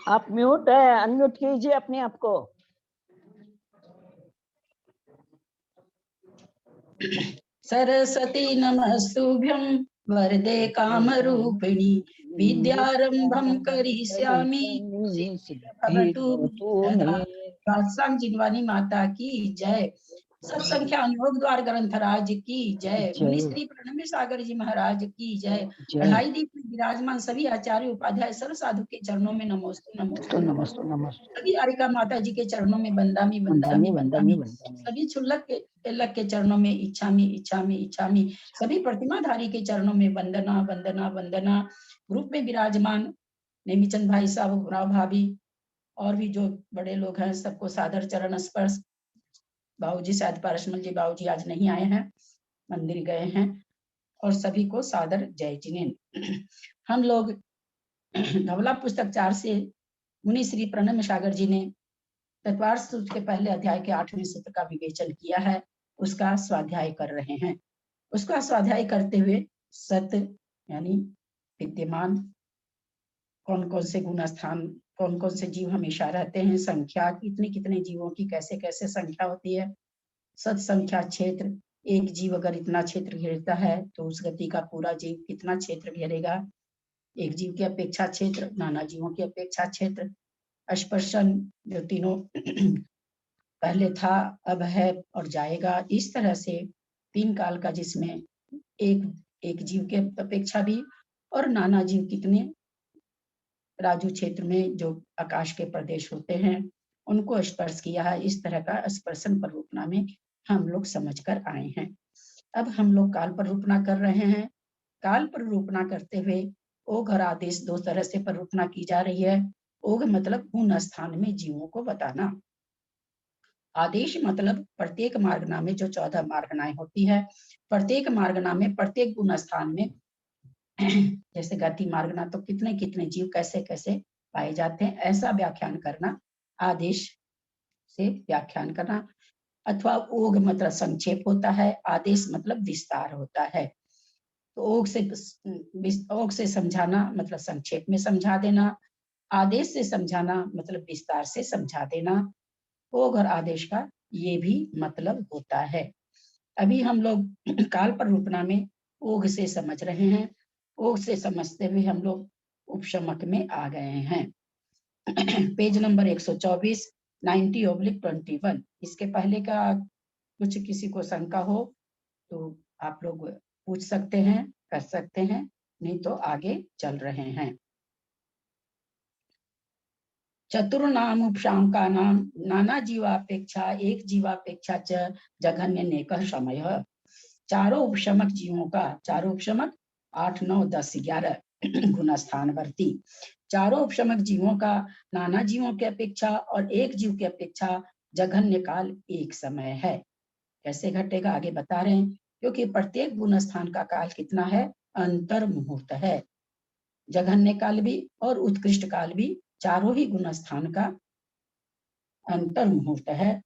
आप म्यूट है, अनम्यूट कीजिए अपने आप को। सरस्वती नमस्तुभ्यं वरदे कामरूपिणी विद्यारंभं करिष्यामि भवतु राजसंग जिनवानी माता की जय। सत्संख्या अनुयोग द्वार ग्रंथराज की जय। मुनि श्री प्रणम्य सागर जी महाराज की जय। अढ़ाई दीप में विराजमान सभी आचार्य उपाध्याय सर्व साधु के चरणों में नमोस्तु नमोस्तु नमोस्तु नमोस्तु। सभी आरिका माता जी के चरणों में बंदामी बंदामी बंदामी। सभी क्षुल्लक के चरणों में इच्छामी इच्छामी इच्छामी। सभी प्रतिमाधारी के चरणों में वंदना वंदना वंदना। ग्रुप में विराजमान नेमीचंद भाई साहब, राव भाभी और भी जो बड़े लोग हैं सबको सादर चरण स्पर्श। बाबूजी शायद पारसमल जी बाबूजी आज नहीं आए हैं, मंदिर गए हैं। और सभी को सादर जय जिनेन्द्र। हम लोग धवला पुस्तक 4 से मुनि श्री प्रणम्य सागर जी ने तत्वार्थ सूत्र के पहले अध्याय के 8वें सूत्र का विवेचन किया है, उसका स्वाध्याय कर रहे हैं। उसका स्वाध्याय करते हुए सत्य यानी विद्यमान, कौन कौन से गुण स्थान, कौन कौन से जीव हमेशा रहते हैं, संख्या कितने कितने जीवों की कैसे कैसे संख्या होती है, सत संख्या क्षेत्र, एक जीव अगर इतना क्षेत्र घेरता है तो उस गति का पूरा जीव कितना क्षेत्र घेरेगा, एक जीव की अपेक्षा क्षेत्र, नाना जीवों की अपेक्षा क्षेत्र, स्पर्शन जो तीनों पहले था अब है और जाएगा, इस तरह से 3 काल का जिसमें एक जीव के अपेक्षा भी और नाना जीव कितने राजू क्षेत्र में जो आकाश के प्रदेश होते हैं उनको स्पर्श किया है। इस तरह का स्पर्शन पर रूपना में हम लोग समझ कर आए हैं। अब हम लोग काल पर रूपना कर रहे हैं। काल पर रूपना करते हुए ओघ और आदेश 2 तरह से पर रूपना की जा रही है। ओघ मतलब गुण स्थान में जीवों को बताना, आदेश मतलब प्रत्येक मार्गना में जो 14 मार्गनाएं होती है, प्रत्येक मार्गना में प्रत्येक गुण स्थान में जैसे गति मार्गना तो कितने कितने जीव कैसे कैसे पाए जाते हैं, ऐसा व्याख्यान करना, आदेश से व्याख्यान करना। अथवा ओघ मतलब संक्षेप होता है, आदेश मतलब विस्तार होता है। तो ओघ से समझाना मतलब संक्षेप में समझा देना, आदेश से समझाना मतलब विस्तार से समझा देना। ओघ और आदेश का ये भी मतलब होता है। अभी हम लोग काल पर रूपना में ओघ से समझ रहे हैं। ओघ से समझते हुए हम लोग उपशमक में आ गए हैं। Page number 124 90/21। इसके पहले का कुछ किसी को शंका हो तो आप लोग पूछ सकते हैं, कर सकते हैं, नहीं तो आगे चल रहे हैं। चतुर्नाम उपशाम का नाम नाना जीवापेक्षा एक जीवापेक्षा च जघन्य नेकः समय। चारों उपशमक जीवों का, चारों उपशमक 8 9 10 11 गुणस्थानवर्ती, चारों उपशमक जीवों का नाना जीवों की अपेक्षा और एक जीव की अपेक्षा जघन्य काल एक समय है। कैसे घटेगा आगे बता रहे हैं, क्योंकि प्रत्येक गुण स्थान का काल कितना है, अंतर मुहूर्त है। जघन्य काल भी और उत्कृष्ट काल भी, चारों ही गुण स्थान का अंतर मुहूर्त है।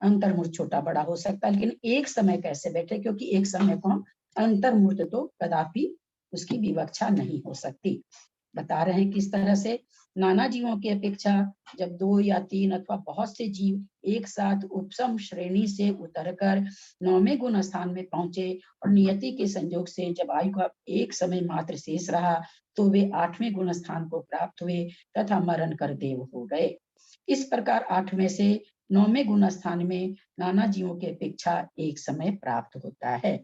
अंतर मुहूर्त छोटा बड़ा हो सकता है, लेकिन एक समय कैसे बैठे, क्योंकि एक समय को हम अंतर मुहूर्त तो कदापि उसकी विवक्षा नहीं हो सकती। बता रहे हैं किस तरह से, नाना जीवों की अपेक्षा जब 2 या 3 अथवा बहुत से जीव एक साथ उपसम श्रेणी से उतरकर 9वें गुण स्थान में पहुंचे और नियति के संयोग से जब आयु का एक समय मात्र शेष रहा तो वे 8वें गुण स्थान को प्राप्त हुए तथा मरण कर देव हो गए। इस प्रकार 8वें से 9वें गुण स्थान में नाना जीवों की अपेक्षा एक समय प्राप्त होता है।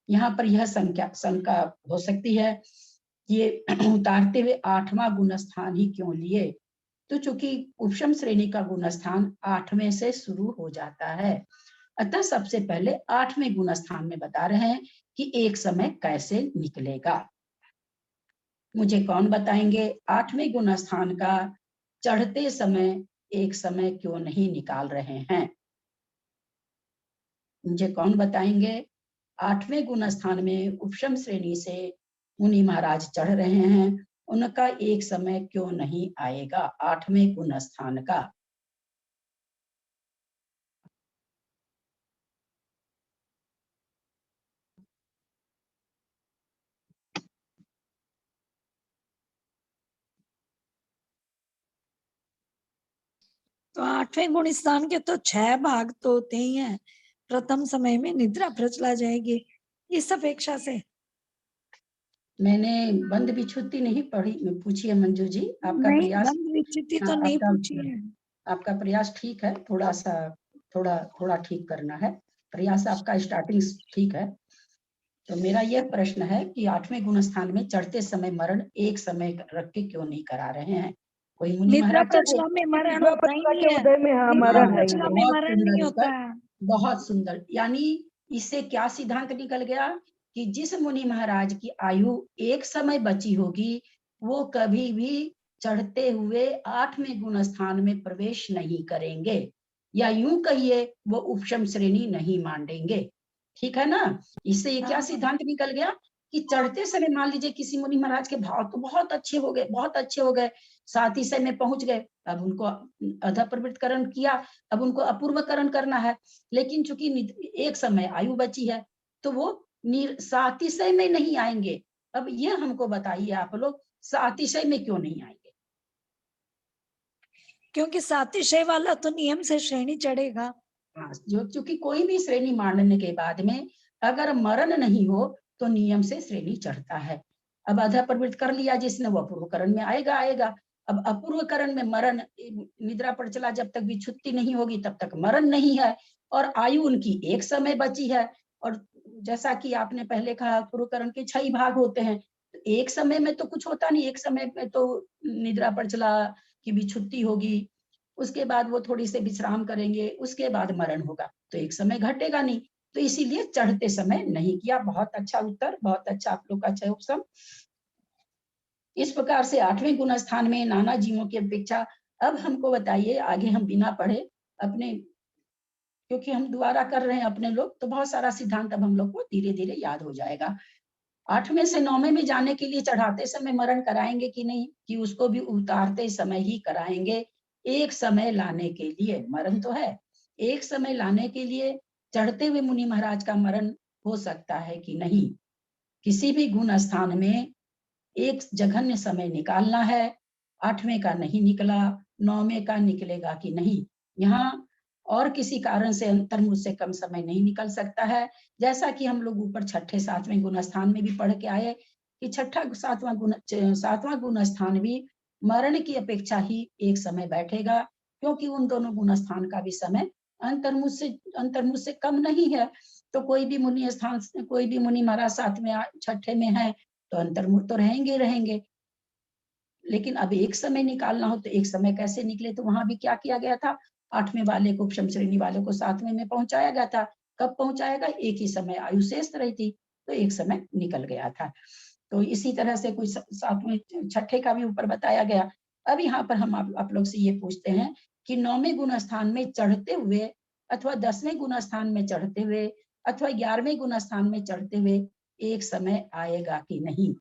यहाँ पर यह शंका हो सकती है, ये उतारते हुए 8वां गुण स्थान ही क्यों लिए, तो चूंकि उपशम श्रेणी का गुण स्थान 8वें से शुरू हो जाता है, अतः सबसे पहले 8वें गुण स्थान में बता रहे हैं कि एक समय कैसे निकलेगा। मुझे कौन बताएंगे 8वें गुण स्थान का चढ़ते समय एक समय क्यों नहीं निकाल रहे हैं? मुझे कौन बताएंगे 8वें गुण स्थान में उपशम श्रेणी से मुनि महाराज चढ़ रहे हैं, उनका एक समय क्यों नहीं आएगा 8वें गुण स्थान का? तो 8वें गुण स्थान के तो 6 भाग तो होते ही हैं। प्रथम समय में निद्रा प्रचला जाएगी, इस अपेक्षा से। मैंने बंद विच्छुत्ति नहीं पढ़ी, पूछी है मंजू जी। आपका नहीं, प्रयास, बंद विच्छुत्ति तो हाँ, नहीं पूछी है। आपका प्रयास ठीक है, थोड़ा ठीक करना है। प्रयास आपका स्टार्टिंग ठीक है। तो मेरा यह प्रश्न है कि 8वें गुण स्थान में चढ़ते समय मरण एक समय रख के क्यों नहीं करा रहे हैं? कोई मुनि निद्रा महाराज प्रचला में मरण होता ही नहीं है। उदय में हाँ निद्रा मरण है प्रचला में बहुत मरण सुंदर नहीं उत्तर, होता है। बहुत सुंदर। यानी इससे क्या सिद्धांत निकल गया कि जिस मुनि महाराज की आयु एक समय बची होगी, वो कभी भी चढ़ते हुए 8वें गुण स्थान में प्रवेश नहीं करेंगे, या यूं कहिए वो उपशम श्रेणी नहीं मानेंगे। ठीक है ना? इससे ये क्या सिद्धांत निकल गया कि चढ़ते समय मान लीजिए किसी मुनि महाराज के भाव तो बहुत अच्छे हो गए, बहुत अच्छे हो गए, साथ ही समय में पहुंच गए, अब उनको अध प्रवृत्तकरण किया, अब उनको अपूर्वकरण करना है। लेकिन चूंकि एक समय आयु बची है तो वो सातिशय में नहीं आएंगे। अब ये हमको बताइए आप लोग, सातिशय में क्यों नहीं आएंगे? क्योंकि सातिशय वाला तो नियम से श्रेणी चढ़ेगा। हाँ, जो चूंकि कोई भी श्रेणी मानने के बाद में अगर मरण नहीं हो तो नियम से श्रेणी चढ़ता है। अब अध प्रवृत्त कर लिया जिसने, वो अपूर्वकरण में आएगा। अब अपूर्वकरण में मरण, निद्रा पर चला जब तक विच्छुत्ति नहीं होगी तब तक मरण नहीं है, और आयु उनकी एक समय बची है। और जैसा कि आपने पहले कहा, अपूर्वकरण के 6 भाग होते हैं, तो एक समय में तो कुछ होता नहीं, एक समय में तो निद्रा पर चला की विच्छुत्ति होगी, उसके बाद वो थोड़ी से विश्राम करेंगे, उसके बाद मरण होगा, तो एक समय घटेगा नहीं, तो इसीलिए चढ़ते समय नहीं किया। बहुत अच्छा उत्तर, बहुत अच्छा आप लोग का अच्छा उपसम। इस प्रकार से 8वें गुण स्थान में नाना जीवों की अपेक्षा। अब हमको बताइए, आगे हम बिना पढ़े अपने, क्योंकि हम दोबारा कर रहे हैं अपने लोग, तो बहुत सारा सिद्धांत अब हम लोग को धीरे धीरे याद हो जाएगा। 8वें से 9वें में जाने के लिए चढ़ाते समय मरण कराएंगे कि नहीं, कि उसको भी उतारते समय ही कराएंगे। एक समय लाने के लिए मरण तो है, एक समय लाने के लिए चढ़ते हुए मुनि महाराज का मरण हो सकता है कि नहीं। किसी भी गुण स्थान में एक जघन्य समय निकालना है, 8वें का नहीं निकला, 9वें का निकलेगा कि नहीं। यहाँ और किसी कारण से अंतर्मुख से कम समय नहीं निकल सकता है। जैसा कि हम लोग ऊपर 6ठे 7वें गुण स्थान में भी पढ़ के आए कि 6ठा 7वां गुण स्थान भी मरण की अपेक्षा ही एक समय बैठेगा, क्योंकि उन दोनों गुण स्थान का भी समय अंतर्मुख से कम नहीं है। तो कोई भी मुनि स्थान, कोई भी मुनि महाराज 7वें 6ठे में है तो अंतर्मुख तो रहेंगे ही रहेंगे। लेकिन अब एक समय निकालना हो तो एक समय कैसे निकले? तो वहां भी क्या किया गया था, 8वें वाले को, उपशम श्रेणी वाले को 7वें में पहुंचाया गया था। कब पहुंचाएगा? एक ही समय आयु शेष रही थी, तो एक समय निकल गया था। तो इसी तरह से कोई 7वें 6ठे का भी ऊपर बताया गया। अब यहाँ पर हम आप लोग से ये पूछते हैं कि 9वें गुण स्थान में चढ़ते हुए, अथवा 10वें गुण स्थान में चढ़ते हुए, अथवा 11वें गुण स्थान में चढ़ते हुए एक समय आएगा कि नहीं?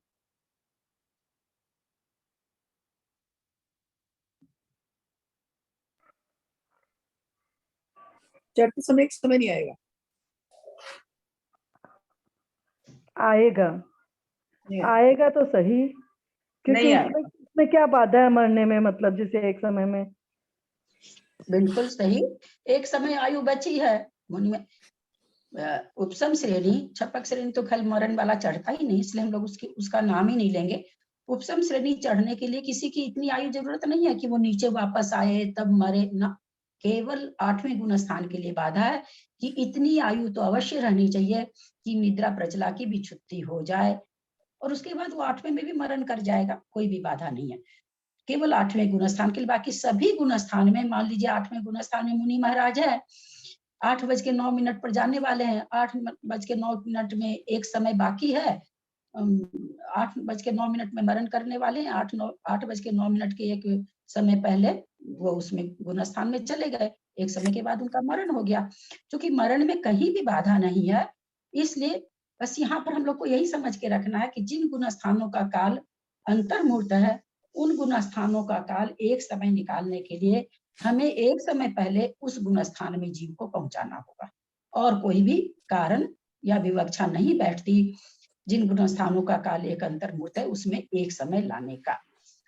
चढ़ते समय एक समय नहीं आएगा। आएगा, आएगा तो सही, क्योंकि इसमें क्या बाधा है मरने में, मतलब जैसे एक समय में। बिल्कुल सही, एक समय आयु बची है। मन में उपशम श्रेणी, छपक श्रेणी तो खल मरण वाला चढ़ता ही नहीं, इसलिए हम लोग उसका नाम ही नहीं लेंगे। उपशम श्रेणी चढ़ने के लिए किसी की इतनी आयु जरूरत नहीं है कि वो नीचे वापस आए तब मरे ना। केवल 8वें गुण स्थान के लिए बाधा है कि इतनी आयु तो अवश्य रहनी चाहिए कि निद्रा प्रचला की विच्छुत्ति हो जाए, और उसके बाद वो 8वें में भी मरण कर जाएगा, कोई भी बाधा नहीं है। केवल 8वें गुण स्थान के लिए, बाकी सभी गुण स्थान में, मान लीजिए 8वें गुण स्थान में मुनि महाराज है, 8:09 पर जाने वाले हैं, 8:09 में एक समय बाकी है, 8:09 में मरण करने वाले हैं, 8:09 के एक समय पहले वो उसमें गुण स्थान में चले गए, एक समय के बाद उनका मरण हो गया। क्योंकि मरण में कहीं भी बाधा नहीं है, इसलिए बस यहाँ पर हम लोग को यही समझ के रखना है कि जिन गुण स्थानों का काल अंतर्मुहूर्त है, उन गुण स्थानों का काल एक समय निकालने के लिए हमें एक समय पहले उस गुण स्थान में जीव को पहुंचाना होगा, और कोई भी कारण या विवक्षा नहीं बैठती। जिन गुण स्थानों का काल एक अंतर्मुहूर्त है, उसमें एक समय लाने का।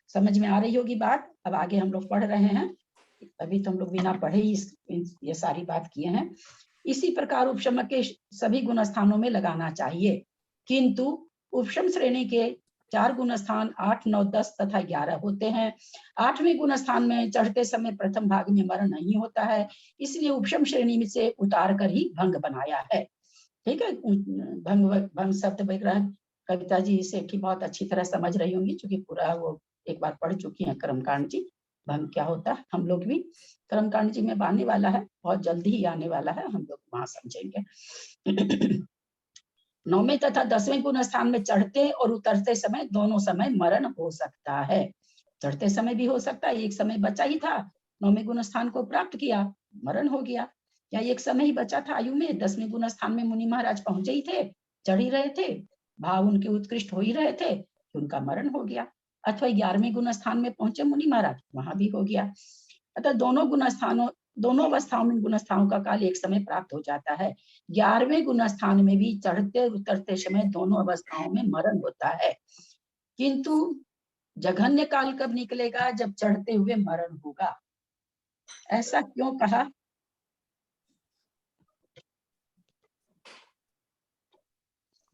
समझ में आ रही होगी बात? अब आगे हम लोग पढ़ रहे हैं। अभी तो हम लोग बिना पढ़े ही ये सारी बात किए हैं। इसी प्रकार उपशम के सभी गुण स्थानों में लगाना चाहिए, किंतु उपशम श्रेणी के 4 गुण स्थान 8, 9, 10 तथा 11 होते हैं। 8वें गुण स्थान में चढ़ते समय प्रथम भाग में मरण नहीं होता है, इसलिए उपशम श्रेणी में से उतार कर ही भंग बनाया है। ठीक है, भंग शब्द विग्रह कविता जी इसे की बहुत अच्छी तरह समझ रही होंगी, क्योंकि पूरा वो एक बार पढ़ चुकी हैं कर्मकांड जी। भंग क्या होता है हम लोग भी कर्मकांड जी में आने वाला है, बहुत जल्दी ही आने वाला है, हम लोग वहां समझेंगे। 9वें तथा 10वें गुण स्थान में चढ़ते और उतरते समय दोनों समय मरण हो सकता है। चढ़ते समय भी हो सकता है, एक समय बचा ही था, 9वें गुण स्थान को प्राप्त किया, मरण हो गया, या एक समय ही बचा था आयु में, 10वें गुण स्थान में मुनि महाराज पहुंचे ही थे, चढ़ ही रहे थे, भाव उनके उत्कृष्ट हो ही रहे थे, तो उनका मरण हो गया। अथवा 11वें गुण स्थान में पहुंचे मुनि महाराज, वहां भी हो गया। अतः दोनों अवस्थाओं में गुण स्थानों का काल एक समय प्राप्त हो जाता है। 11वें गुण स्थान में भी चढ़ते उतरते समय दोनों अवस्थाओं में मरण होता है, किंतु जघन्य काल कब निकलेगा? जब चढ़ते हुए मरण होगा। ऐसा क्यों कहा?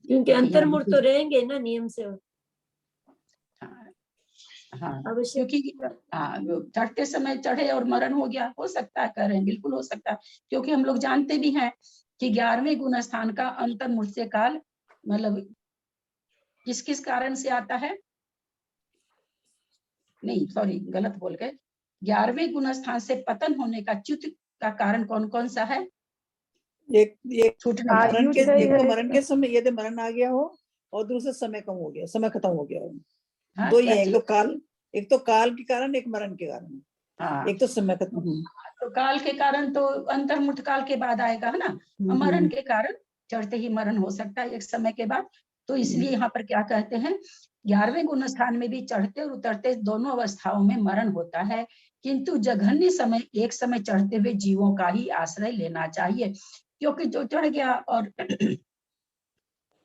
क्योंकि अंतर्मुख तो रहेंगे ना नियम से। हाँ, क्योंकि चढ़ते समय चढ़े और मरण हो गया, हो सकता है, कह रहे हैं, बिल्कुल हो सकता है, क्योंकि हम लोग जानते भी हैं कि 11वें गुण स्थान का अंतर्मुख्य काल मतलब किस किस कारण से आता है, नहीं सॉरी गलत बोल गए, 11वें गुण स्थान से पतन होने का च्युत का कारण कौन कौन सा है? एक मरण के समय यदि मरण आ गया हो और दूसरा समय कम हो गया, समय खत्म हो गया हो। हाँ, दो ही है, एक तो काल के कारण, एक मरण के कारण। हाँ, एक तो समय खत्म। तो काल के कारण तो अंतर्मुख काल के बाद आएगा है ना, मरण के कारण चढ़ते ही मरण हो सकता है एक समय के बाद। तो इसलिए यहाँ पर क्या कहते हैं, 11वें गुण स्थान में भी चढ़ते और उतरते दोनों अवस्थाओं में मरण होता है, किंतु जघन्य समय एक समय चढ़ते हुए जीवों का ही आश्रय लेना चाहिए, क्योंकि जो चढ़ गया और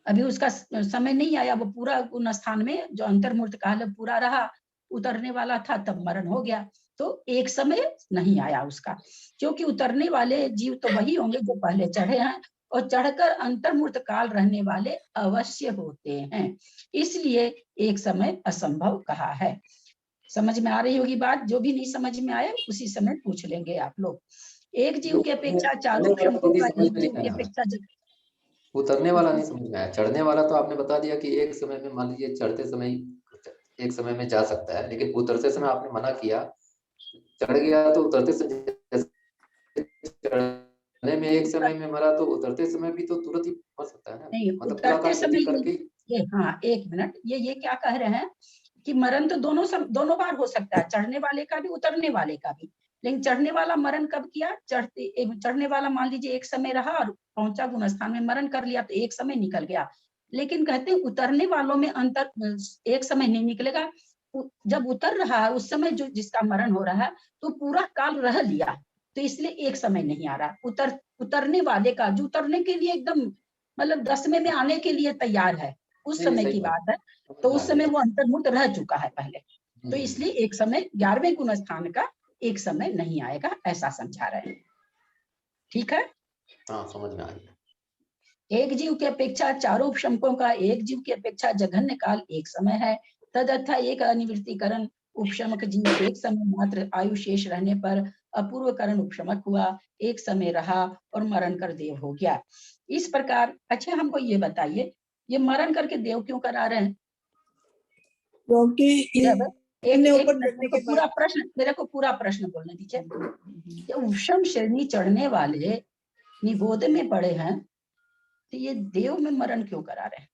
अभी उसका समय नहीं आया, वो पूरा गुण स्थान में जो अंतर्मूर्त काल पूरा रहा, उतरने वाला था तब मरण हो गया, तो एक समय नहीं आया उसका, क्योंकि उतरने वाले जीव तो वही होंगे जो पहले चढ़े हैं, और चढ़कर अंतर्मूर्त काल रहने वाले अवश्य होते हैं, इसलिए एक समय असंभव कहा है। समझ में आ रही होगी बात? जो भी नहीं समझ में आए उसी समय पूछ लेंगे आप लोग। एक जीव की अपेक्षा चारों क्षमकों का एक जीव की अपेक्षा उतरने वाला नहीं समझ में आया। चढ़ने वाला तो आपने बता दिया कि एक समय में, मान लीजिए चढ़ते समय एक समय में जा सकता है, लेकिन उतरते समय आपने मना किया। चढ़ गया तो उतरते समय, चढ़ने में एक समय में मरा तो उतरते समय भी तो तुरंत ही मर सकता है ना। नहीं, मतलब उतरते समय ये, हाँ एक मिनट, ये क्या कह रहे हैं कि मरण तो दोनों बार हो सकता है, चढ़ने वाले का भी उतरने वाले का भी, लेकिन चढ़ने वाला मरण कब किया? चढ़ने वाला मान लीजिए एक समय रहा और पहुंचा गुण स्थान में, मरण कर लिया तो एक समय निकल गया, लेकिन कहते हैं उतरने वालों में अंतर एक समय नहीं निकलेगा, जब उतर रहा है उस समय जो जिसका मरण हो रहा है तो पूरा काल रह लिया, तो इसलिए एक समय नहीं आ रहा। उतरने वाले का जो उतरने के लिए एकदम मतलब 10वें में आने के लिए तैयार है, उस समय की बात है, तो उस समय वो अंतर्मुक्त रह चुका है पहले, तो इसलिए एक समय 11वें गुण स्थान का एक समय नहीं आएगा, ऐसा समझा रहे हैं। ठीक है, हाँ समझ में आ गया। एक जीव की अपेक्षा चारों उपशमकों का एक जीव की अपेक्षा जघन्य काल एक समय है, तदर्थ एक अनिवृत्तिकरण उपशमक जीव एक समय मात्र आयु शेष रहने पर अपूर्वकरण उपशमक हुआ, एक समय रहा और मरण कर देव हो गया। इस प्रकार अच्छा हमको ये बताइए, ये मरण करके देव क्यों करा रहे हैं? क्योंकि मेरे को पूरा प्रश्न बोलने दीजिए। उपशम श्रेणी चढ़ने वाले निबोध में पड़े हैं, तो ये देव में मरण क्यों करा रहे हैं?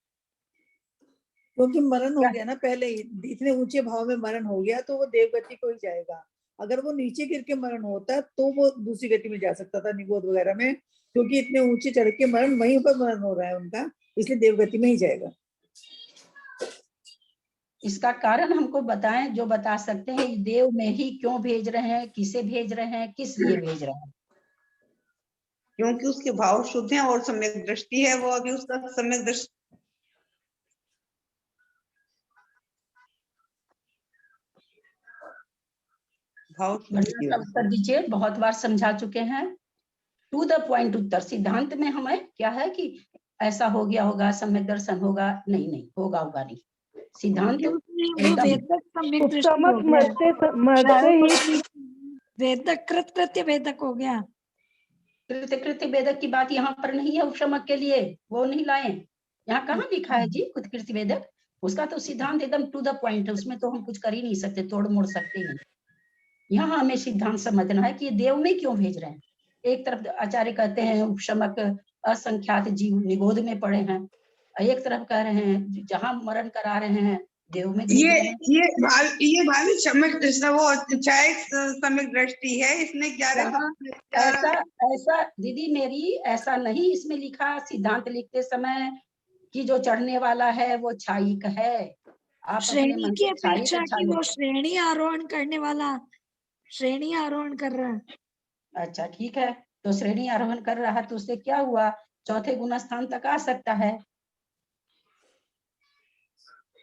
क्योंकि मरण हो गया ना पहले ही, इतने ऊंचे भाव में मरण हो गया तो वो देवगति को ही जाएगा। अगर वो नीचे गिर के मरण होता तो वो दूसरी गति में जा सकता था निबोध वगैरह में, क्योंकि इतने ऊंचे चढ़ के मरण, वहीं पर मरण हो रहा है उनका, इसलिए देवगति में ही जाएगा। इसका कारण हमको बताएं, जो बता सकते हैं, देव में ही क्यों भेज रहे हैं, किसे भेज रहे हैं, किस लिए भेज रहे हैं? क्योंकि उसके भाव शुद्ध हैं और सम्यक दृष्टि है, वो अभी उसका सम्यक दृष्टि भाव बढ़िया सा उत्तर दीजिए, बहुत बार समझा चुके हैं। टू द पॉइंट उत्तर। सिद्धांत में हमें क्या है कि ऐसा हो गया होगा, सम्यक दर्शन होगा, नहीं नहीं होगा नहीं। सिद्धांत क्योंकि वो वेदक सम्यक दृष्टि हो उपसमक गया, मरते ही वेदक कृत कृत्य वेदक हो गया। कृत्य वेदक की बात यहाँ पर नहीं है, उपशमक के लिए वो नहीं लाए। यहाँ कहाँ लिखा है जी कृत्य वेदक? उसका तो सिद्धांत एकदम टू द पॉइंट है, उसमें तो हम कुछ कर ही नहीं सकते, तोड़ मोड़ सकते नहीं। यहाँ हमें सिद्धांत समझना है कि ये देव में क्यों भेज रहे हैं। एक तरफ आचार्य कहते हैं उपशमक असंख्यात जीव निगोध में पड़े हैं, एक तरफ कह रहे हैं जहाँ मरण करा रहे हैं देव में भेज रहे हैं। ये भाभी सम्यक वो चाहे सम्यक दृष्टि है, इसमें 11 ऐसा दीदी मेरी ऐसा नहीं इसमें लिखा सिद्धांत लिखते समय कि जो चढ़ने वाला है वो छायिक है। आप श्रेणी की अपेक्षा की वो श्रेणी आरोहण करने वाला श्रेणी आरोहण कर रहा है। अच्छा ठीक है, तो श्रेणी आरोहण कर रहा है तो उससे क्या हुआ, चौथे गुण स्थान तक आ सकता है।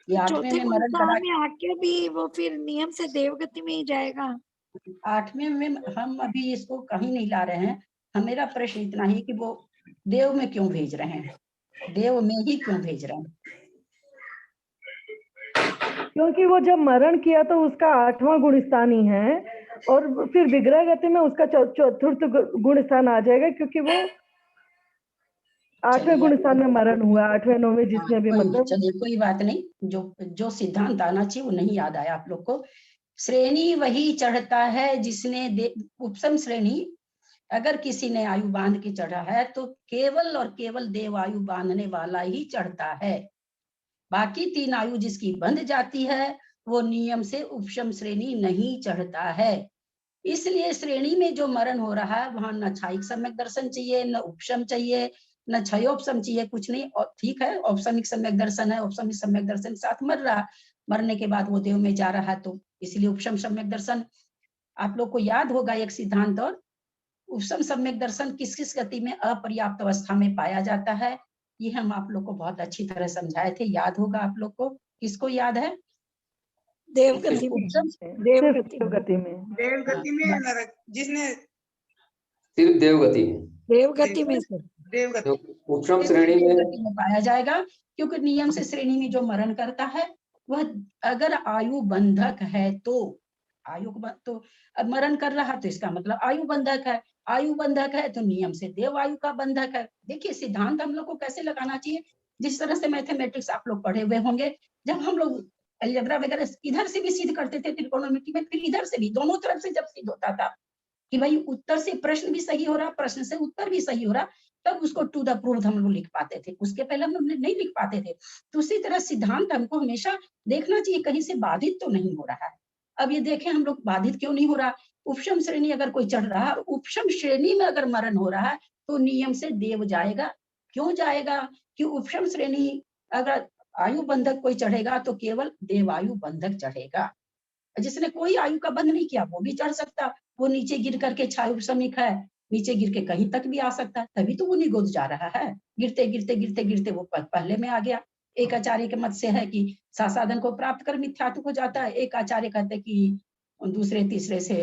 चौथे गुण स्थान में आके भी वो फिर नियम से देवगति में ही जाएगा। 8वें में हम अभी इसको कहीं नहीं ला रहे हैं। मेरा प्रश्न इतना ही कि वो देव में क्यों भेज रहे हैं, देव में ही क्यों भेज रहे हैं? क्योंकि वो जब मरण किया तो उसका 8वां गुण स्थान ही है, और फिर विग्रह गति में उसका चतुर्थ गुण स्थान आ जाएगा, क्योंकि वो 8वें गुण स्थान में मरण हुआ, 8वें 9वें जिसमें भी मतलब। चलिए कोई बात नहीं, जो सिद्धांत आना चाहिए वो नहीं याद आया आप लोग को। श्रेणी वही चढ़ता है जिसने उपसम श्रेणी अगर किसी ने आयु बांध के चढ़ा है तो केवल और केवल देव आयु बांधने वाला ही चढ़ता है। बाकी 3 आयु जिसकी बंध जाती है वो नियम से उपशम श्रेणी नहीं चढ़ता है। इसलिए श्रेणी में जो मरण हो रहा है वहां न छायिक सम्यक दर्शन चाहिए, न उपशम चाहिए, न क्षयोपशम चाहिए, कुछ नहीं। और ठीक है औपसमिक सम्यक दर्शन है, औपसमिक सम्यक दर्शन साथ मर रहा, मरने के बाद वो देव में जा रहा, तो इसलिए उपशम सम्यक दर्शन। आप लोग को याद होगा एक सिद्धांत और, उपशम सम्यक दर्शन किस किस गति में अपर्याप्त अवस्था में पाया जाता है, ये हम आप लोग को बहुत अच्छी तरह समझाए थे, याद होगा आप लोग को। किसको याद है? देवगति में, देवगति में, देवगति में नरक, जिसने सिर्फ देवगति में, देवगति में से देवगति उपशम श्रेणी में पाया जाएगा, क्योंकि नियम से श्रेणी में जो मरण करता है वह अगर आयु बंधक है तो तो अब मरण कर रहा तो इसका मतलब आयु बंधक है, आयु बंधक है तो नियम से देव आयु का बंधक है। देखिए सिद्धांत हम लोग को कैसे लगाना चाहिए, जिस तरह से मैथमेटिक्स आप लोग पढ़े हुए होंगे, जब हम लोग अलजेब्रा वगैरह इधर से भी सिद्ध करते थे त्रिकोणमिति में, फिर इधर से भी, दोनों तरफ से जब सिद्ध होता था कि भाई उत्तर से प्रश्न भी सही हो रहा, प्रश्न से उत्तर भी सही हो रहा, तब उसको टू द प्रूफ हम लोग लिख पाते थे, उसके पहले हम लोग नहीं लिख पाते थे। तो उसी तरह सिद्धांत हमको हमेशा देखना चाहिए कहीं से बाधित तो नहीं हो रहा है। अब ये देखें हम लोग बाधित क्यों नहीं हो रहा, उपशम श्रेणी अगर कोई चढ़ रहा है, उपशम श्रेणी में अगर मरण हो रहा है तो नियम से देव जाएगा। क्यों जाएगा? कि उपशम श्रेणी अगर आयु बंधक कोई चढ़ेगा तो केवल देवायु बंधक चढ़ेगा, जिसने कोई आयु का बंध नहीं किया वो भी चढ़ सकता, वो नीचे गिर करके छायु उपशमिक है, नीचे गिर के कहीं तक भी आ सकता है, तभी तो वो निगोद जा रहा है, गिरते गिरते गिरते गिरते वो पहले में आ गया। एक आचार्य के मत से है कि साधन को प्राप्त कर मिथ्यात्व हो जाता है, एक आचार्य कहते हैं कि दूसरे तीसरे से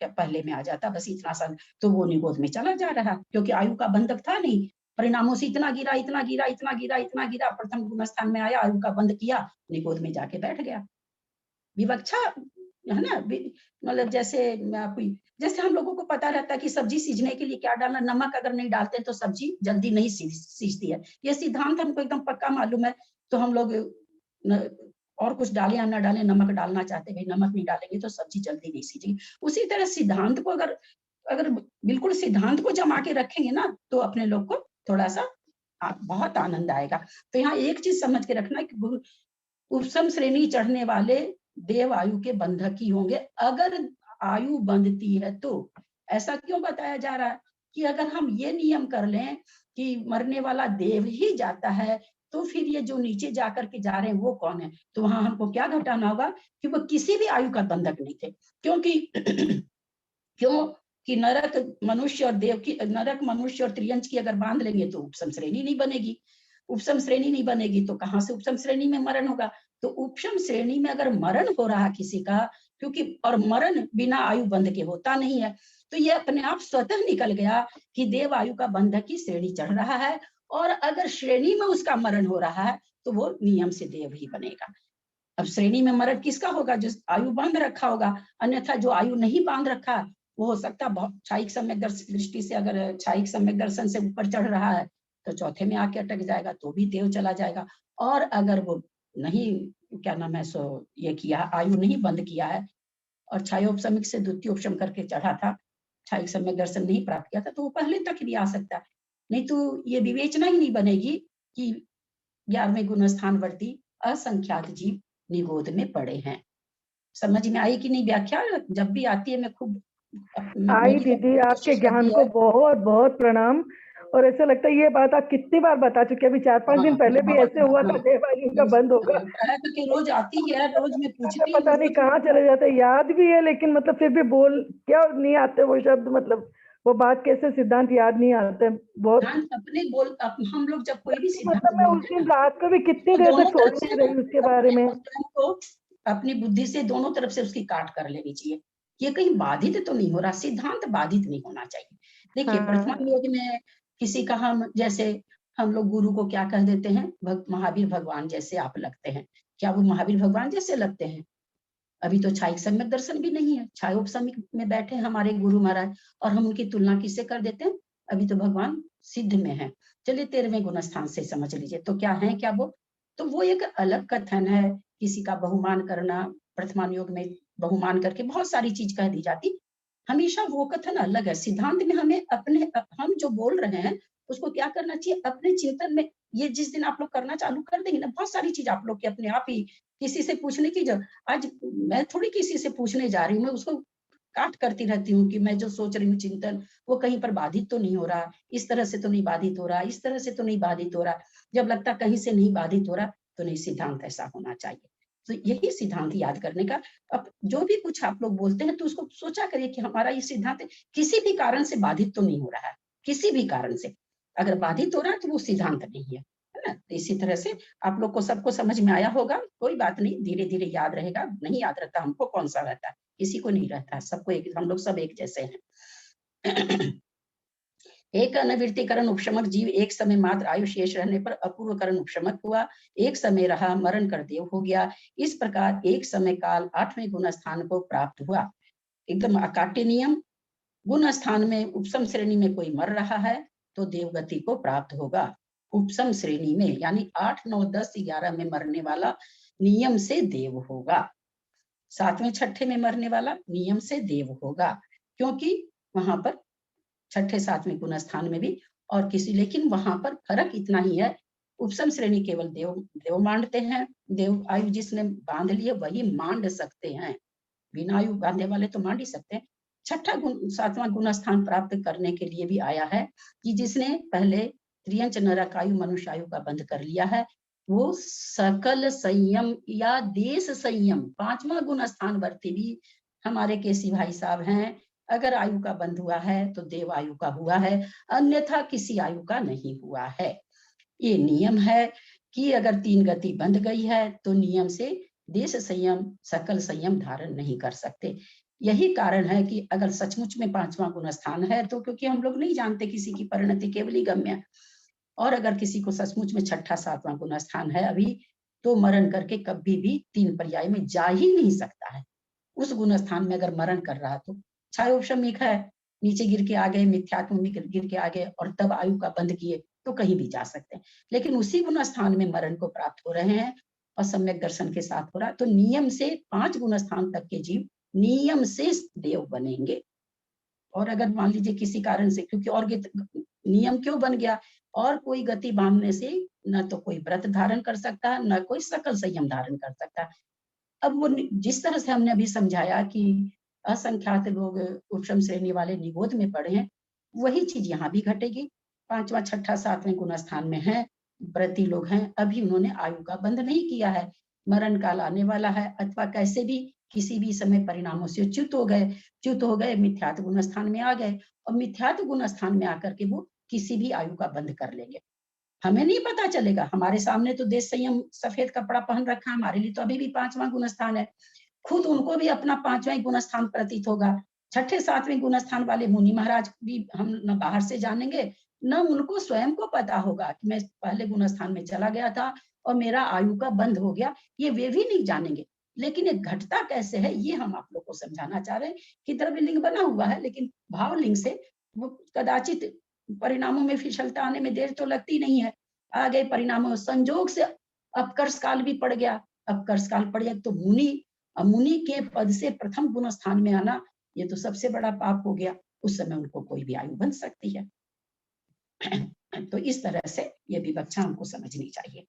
पहले में आ जाता, बस इतना सा, तो वो निगोद में चला जा रहा, क्योंकि आयु का बंधक था नहीं, परिणामों से इतना गिरा इतना गिरा इतना गिरा इतना गिरा, प्रथम गुण स्थान में आया, आयु का बंध किया, निगोद में जाके बैठ गया। विवक्षा है ना, मतलब जैसे हम लोगों को पता रहता है कि सब्जी सीझने के लिए क्या डालना, नमक अगर नहीं डालते तो सब्जी जल्दी नहीं सीझती है, ये सिद्धांत हमको एकदम पक्का मालूम है। तो हम लोग और कुछ डालें या न डालें, नमक डालना चाहते हैं, नमक नहीं डालेंगे तो सब्जी जल्दी नहीं सीझेगी। उसी तरह सिद्धांत को अगर बिल्कुल सिद्धांत को जमा के रखेंगे ना तो अपने लोग को थोड़ा सा बहुत आनंद आएगा। तो यहाँ एक चीज समझ के रखना कि उपशम श्रेणी चढ़ने वाले देव आयु के बंधक ही होंगे। अगर आयु बंधती है तो ऐसा क्यों बताया जा रहा है कि अगर हम ये नियम कर लें कि मरने वाला देव ही जाता है तो फिर ये जो नीचे जाकर के जा रहे हैं वो कौन है, तो वहां हमको क्या घटाना होगा कि वो किसी भी आयु का बंधक नहीं थे, क्योंकि नरक मनुष्य और देव की, नरक मनुष्य और त्रियंश की अगर बांध लेंगे तो उपशम श्रेणी नहीं बनेगी, उपशम श्रेणी नहीं बनेगी तो कहां से उपशम श्रेणी में मरण होगा। तो उपशम श्रेणी में अगर मरण हो रहा किसी का क्योंकि और मरण बिना आयु बंध के होता नहीं है। तो ये अपने आप स्वतः निकल गया कि देव आयु का बंधक की श्रेणी चढ़ रहा है, और अगर श्रेणी में उसका मरण हो रहा है तो वो नियम से देव ही बनेगा। अब श्रेणी में मरण किसका होगा? जो आयु बांध रखा होगा, अन्यथा जो आयु नहीं बांध रखा वो हो सकता है क्षायिक सम्यक दृष्टि से, अगर क्षायिक सम्यक दर्शन से ऊपर चढ़ रहा है तो चौथे में आके अटक जाएगा, तो भी देव चला जाएगा। और अगर वो नहीं क्या नाम है सो ये किया, आयु नहीं बंद किया है और छायोपशमिक से द्वितीयोपशम करके चढ़ा था, क्षायिक सम्यक दर्शन नहीं प्राप्त किया था, तो वो पहले तक भी आ सकता है। नहीं तो ये विवेचना ही नहीं बनेगी कि 11वें गुण स्थानवर्ती असंख्यात जीव निगोद में पड़े हैं। समझ में आई कि नहीं व्याख्या? जब भी आती है मैं खूब आई दीदी, आपके ज्ञान को बहुत बहुत प्रणाम। और ऐसा लगता है ये बात आप कितनी बार बता चुके हैं, अभी 4-5 दिन पहले भी ऐसे हुआ था, देवायु का बंद होगा। तो रोज आती है, रोज मैं पूछती हूँ, पता नहीं कहाँ चले जाते, याद भी है लेकिन मतलब फिर भी बोल क्या नहीं आते वो शब्द, मतलब वो बात कैसे, सिद्धांत याद नहीं आते बहुत। अपने बोल हम लोग जब कोई भी सिद्धांत मतलब मैं उस दिन रात को भी कितनी देर तक सोच रही उसके बारे में। तो अपनी बुद्धि से दोनों तरफ से उसकी काट कर लेनी चाहिए, ये कहीं बाधित तो नहीं हो रहा, सिद्धांत बाधित नहीं होना चाहिए। देखिए प्रथम योग में किसी का हम जैसे हम लोग गुरु को क्या कह देते हैं, महावीर भगवान जैसे आप लगते हैं, क्या वो महावीर भगवान जैसे लगते हैं? अभी तो क्षायिक सम्यक दर्शन भी नहीं है, क्षायोपशमिक में बैठे हमारे गुरु महाराज, और हम उनकी तुलना किससे कर देते हैं? अभी तो भगवान सिद्ध में है। चलिए 13वें गुण स्थान से समझ लीजिए, तो क्या है क्या वो? तो वो एक अलग कथन है, किसी का बहुमान करना, प्रथमान योग में बहुमान करके बहुत सारी चीज कह दी जाती, हमेशा वो कथन अलग है। सिद्धांत में हमें अपने हम जो बोल रहे हैं उसको क्या करना चाहिए, अपने चिंतन में। ये जिस दिन आप लोग करना चालू कर देंगे ना, बहुत सारी चीज आप लोग के अपने आप ही, किसी से पूछने की जरूरत, आज मैं थोड़ी किसी से पूछने जा रही हूँ, मैं उसको काट करती रहती हूँ कि मैं जो सोच रही हूँ चिंतन वो कहीं पर बाधित तो नहीं हो रहा, इस तरह से तो नहीं बाधित हो रहा, इस तरह से तो नहीं बाधित हो रहा। जब लगता कहीं से नहीं बाधित हो रहा तो नहीं, सिद्धांत ऐसा होना चाहिए। तो यही सिद्धांत याद करने का। अब जो भी कुछ आप लोग बोलते हैं तो उसको सोचा करिए कि हमारा ये सिद्धांत किसी भी कारण से बाधित तो नहीं हो रहा है, किसी भी कारण से अगर बाधित हो रहा है तो वो सिद्धांत नहीं है, है ना? तो इसी तरह से आप लोग को सबको समझ में आया होगा, कोई बात नहीं, धीरे धीरे याद रहेगा। नहीं याद रहता हमको, कौन सा रहता है, किसी को नहीं रहता है, सबको एक, हम लोग सब एक जैसे हैं। एक अनवृत्तिकरण उपशमक जीव एक समय मात्र आयु शेष रहने पर अपूर्वकरण उपशमक हुआ, एक समय रहा मरण कर देव हो गया। इस प्रकार एक समय काल 8वें गुण स्थान को प्राप्त हुआ। एकदम अकाट्य नियम, गुण स्थान में उपसम श्रेणी में कोई मर रहा है तो देवगति को प्राप्त होगा। उपसम श्रेणी में यानी 8, 9, 10, 11 में मरने वाला नियम से देव होगा, 7वें 6ठे में मरने वाला नियम से देव होगा, क्योंकि वहां पर 6ठे 7वें गुण स्थान में भी और किसी, लेकिन वहां पर फर्क इतना ही है, उपसम श्रेणी केवल देव मांडते हैं, देव आयु जिसने बांध लिए वही मांड सकते हैं, बिना आयु बांधे वाले तो मांड ही सकते हैं। 6ठा गुण 7वां गुण स्थान प्राप्त करने के लिए भी आया है कि जिसने पहले त्रियंच नरक आयु मनुष्य आयु का बंध कर लिया है, वो सकल संयम या देश संयम 5वां गुण स्थान वर्ती भी हमारे केसी भाई साहब हैं, अगर आयु का बंध हुआ है तो देव आयु का हुआ है, अन्यथा किसी आयु का नहीं हुआ है। ये नियम है कि अगर 3 गति बंध गई है तो नियम से देश संयम सकल संयम धारण नहीं कर सकते। यही कारण है कि अगर सचमुच में 5वां गुण स्थान है तो, क्योंकि हम लोग नहीं जानते किसी की परिणति केवल ही गम्य, और अगर किसी को सचमुच में 6ठा 7वां गुण स्थान है अभी, तो मरण करके कभी भी 3 पर्याय में जा ही नहीं सकता है। उस गुण स्थान में अगर मरण कर रहा तो छायोपशमिक है, नीचे गिर के आ गए, मिथ्यात्व में गिर के आ गए और तब आयु का बंध किए तो कहीं भी जा सकते हैं। लेकिन उसी गुण स्थान में मरण को प्राप्त हो रहे हैं और सम्यक दर्शन के साथ हो रहा है, तो नियम से 5 गुण स्थान तक के जीव नियम से देव बनेंगे। और अगर मान लीजिए किसी कारण से, क्योंकि और नियम क्यों बन गया, और कोई गति बांधने से न तो कोई व्रत धारण कर सकता है, न कोई सकल संयम धारण कर सकता है। अब वो जिस तरह से हमने अभी समझाया कि असंख्यात लोग उपशम श्रेणी वाले निगोद में पड़े हैं, वही चीज यहाँ भी घटेगी। 5वां 6ठा 7वें गुण स्थान में है, व्रती लोग हैं, अभी उन्होंने आयु का बंध नहीं किया है, मरण काल आने वाला है, अथवा कैसे भी किसी भी समय परिणामों से च्युत हो गए मिथ्यात्व गुण स्थान में आ गए, और मिथ्यात्व गुण स्थान में आकर के वो किसी भी आयु का बंध कर लेंगे। हमें नहीं पता चलेगा, हमारे सामने तो देश संयम सफेद कपड़ा पहन रखा है, हमारे लिए तो अभी भी 5वां गुण स्थान है, खुद उनको भी अपना 5वां गुण स्थान प्रतीत होगा। 6ठे 7वें गुण स्थान वाले मुनि महाराज भी हम न बाहर से जानेंगे, न उनको स्वयं को पता होगा कि मैं पहले गुण स्थान में चला गया था और मेरा आयु का बंध हो गया, ये वे भी नहीं जानेंगे। लेकिन ये घटता कैसे है, ये हम आप लोग को समझाना चाह रहे हैं कि द्रव्य लिंग बना हुआ है, लेकिन भाव लिंग से वो कदाचित परिणामों में फिसलता आने में देर तो लगती नहीं है। आ गए परिणामों, संजोग से अपकर्ष काल भी पड़ गया। अपकर्ष काल पड़ गया तो मुनि के पद से प्रथम गुण स्थान में आना, ये तो सबसे बड़ा पाप हो गया। उस समय उनको कोई भी आयु बन सकती है। तो इस तरह से ये विवक्षा हमको समझनी चाहिए।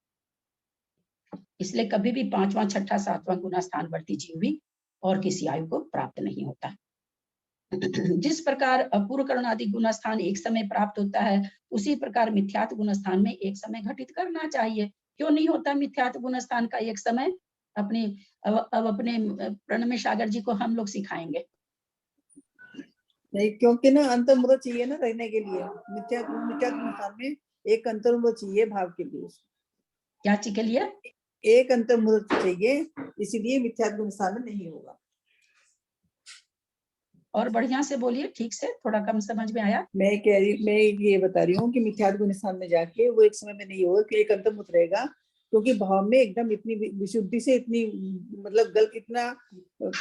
इसलिए कभी भी 5वां 6ठा 7वां गुण स्थानवर्ती जीव भी और किसी आयु को प्राप्त नहीं होता। जिस प्रकार अपूर्व करण आदि गुण स्थान एक समय प्राप्त होता है, उसी प्रकार मिथ्यात्व गुण स्थान में एक समय घटित करना चाहिए। क्यों नहीं होता मिथ्यात्व गुण स्थान का एक समय? अब अपने प्रणमेश सागर जी को हम लोग सिखाएंगे। नहीं, क्योंकि ना अंतर्मुहूर्त चाहिए ना रहने के लिए। मिथ्या गुण स्थान में एक अंतर्मुहूर्त चाहिए भाव के लिए। क्या चीज के लिए? एक अंतर्मुहूर्त चाहिए, इसीलिए मिथ्या गुण स्थान में नहीं होगा। और बढ़िया से बोलिए, ठीक से, थोड़ा कम समझ में आया। मैं ये बता रही हूँ कि मिथ्या गुण स्थान में जाके वो एक समय में नहीं होगा, कि एक अंतर्मुहूर्त रहेगा, क्योंकि भाव में एकदम इतनी विशुद्धि से इतनी मतलब गलत इतना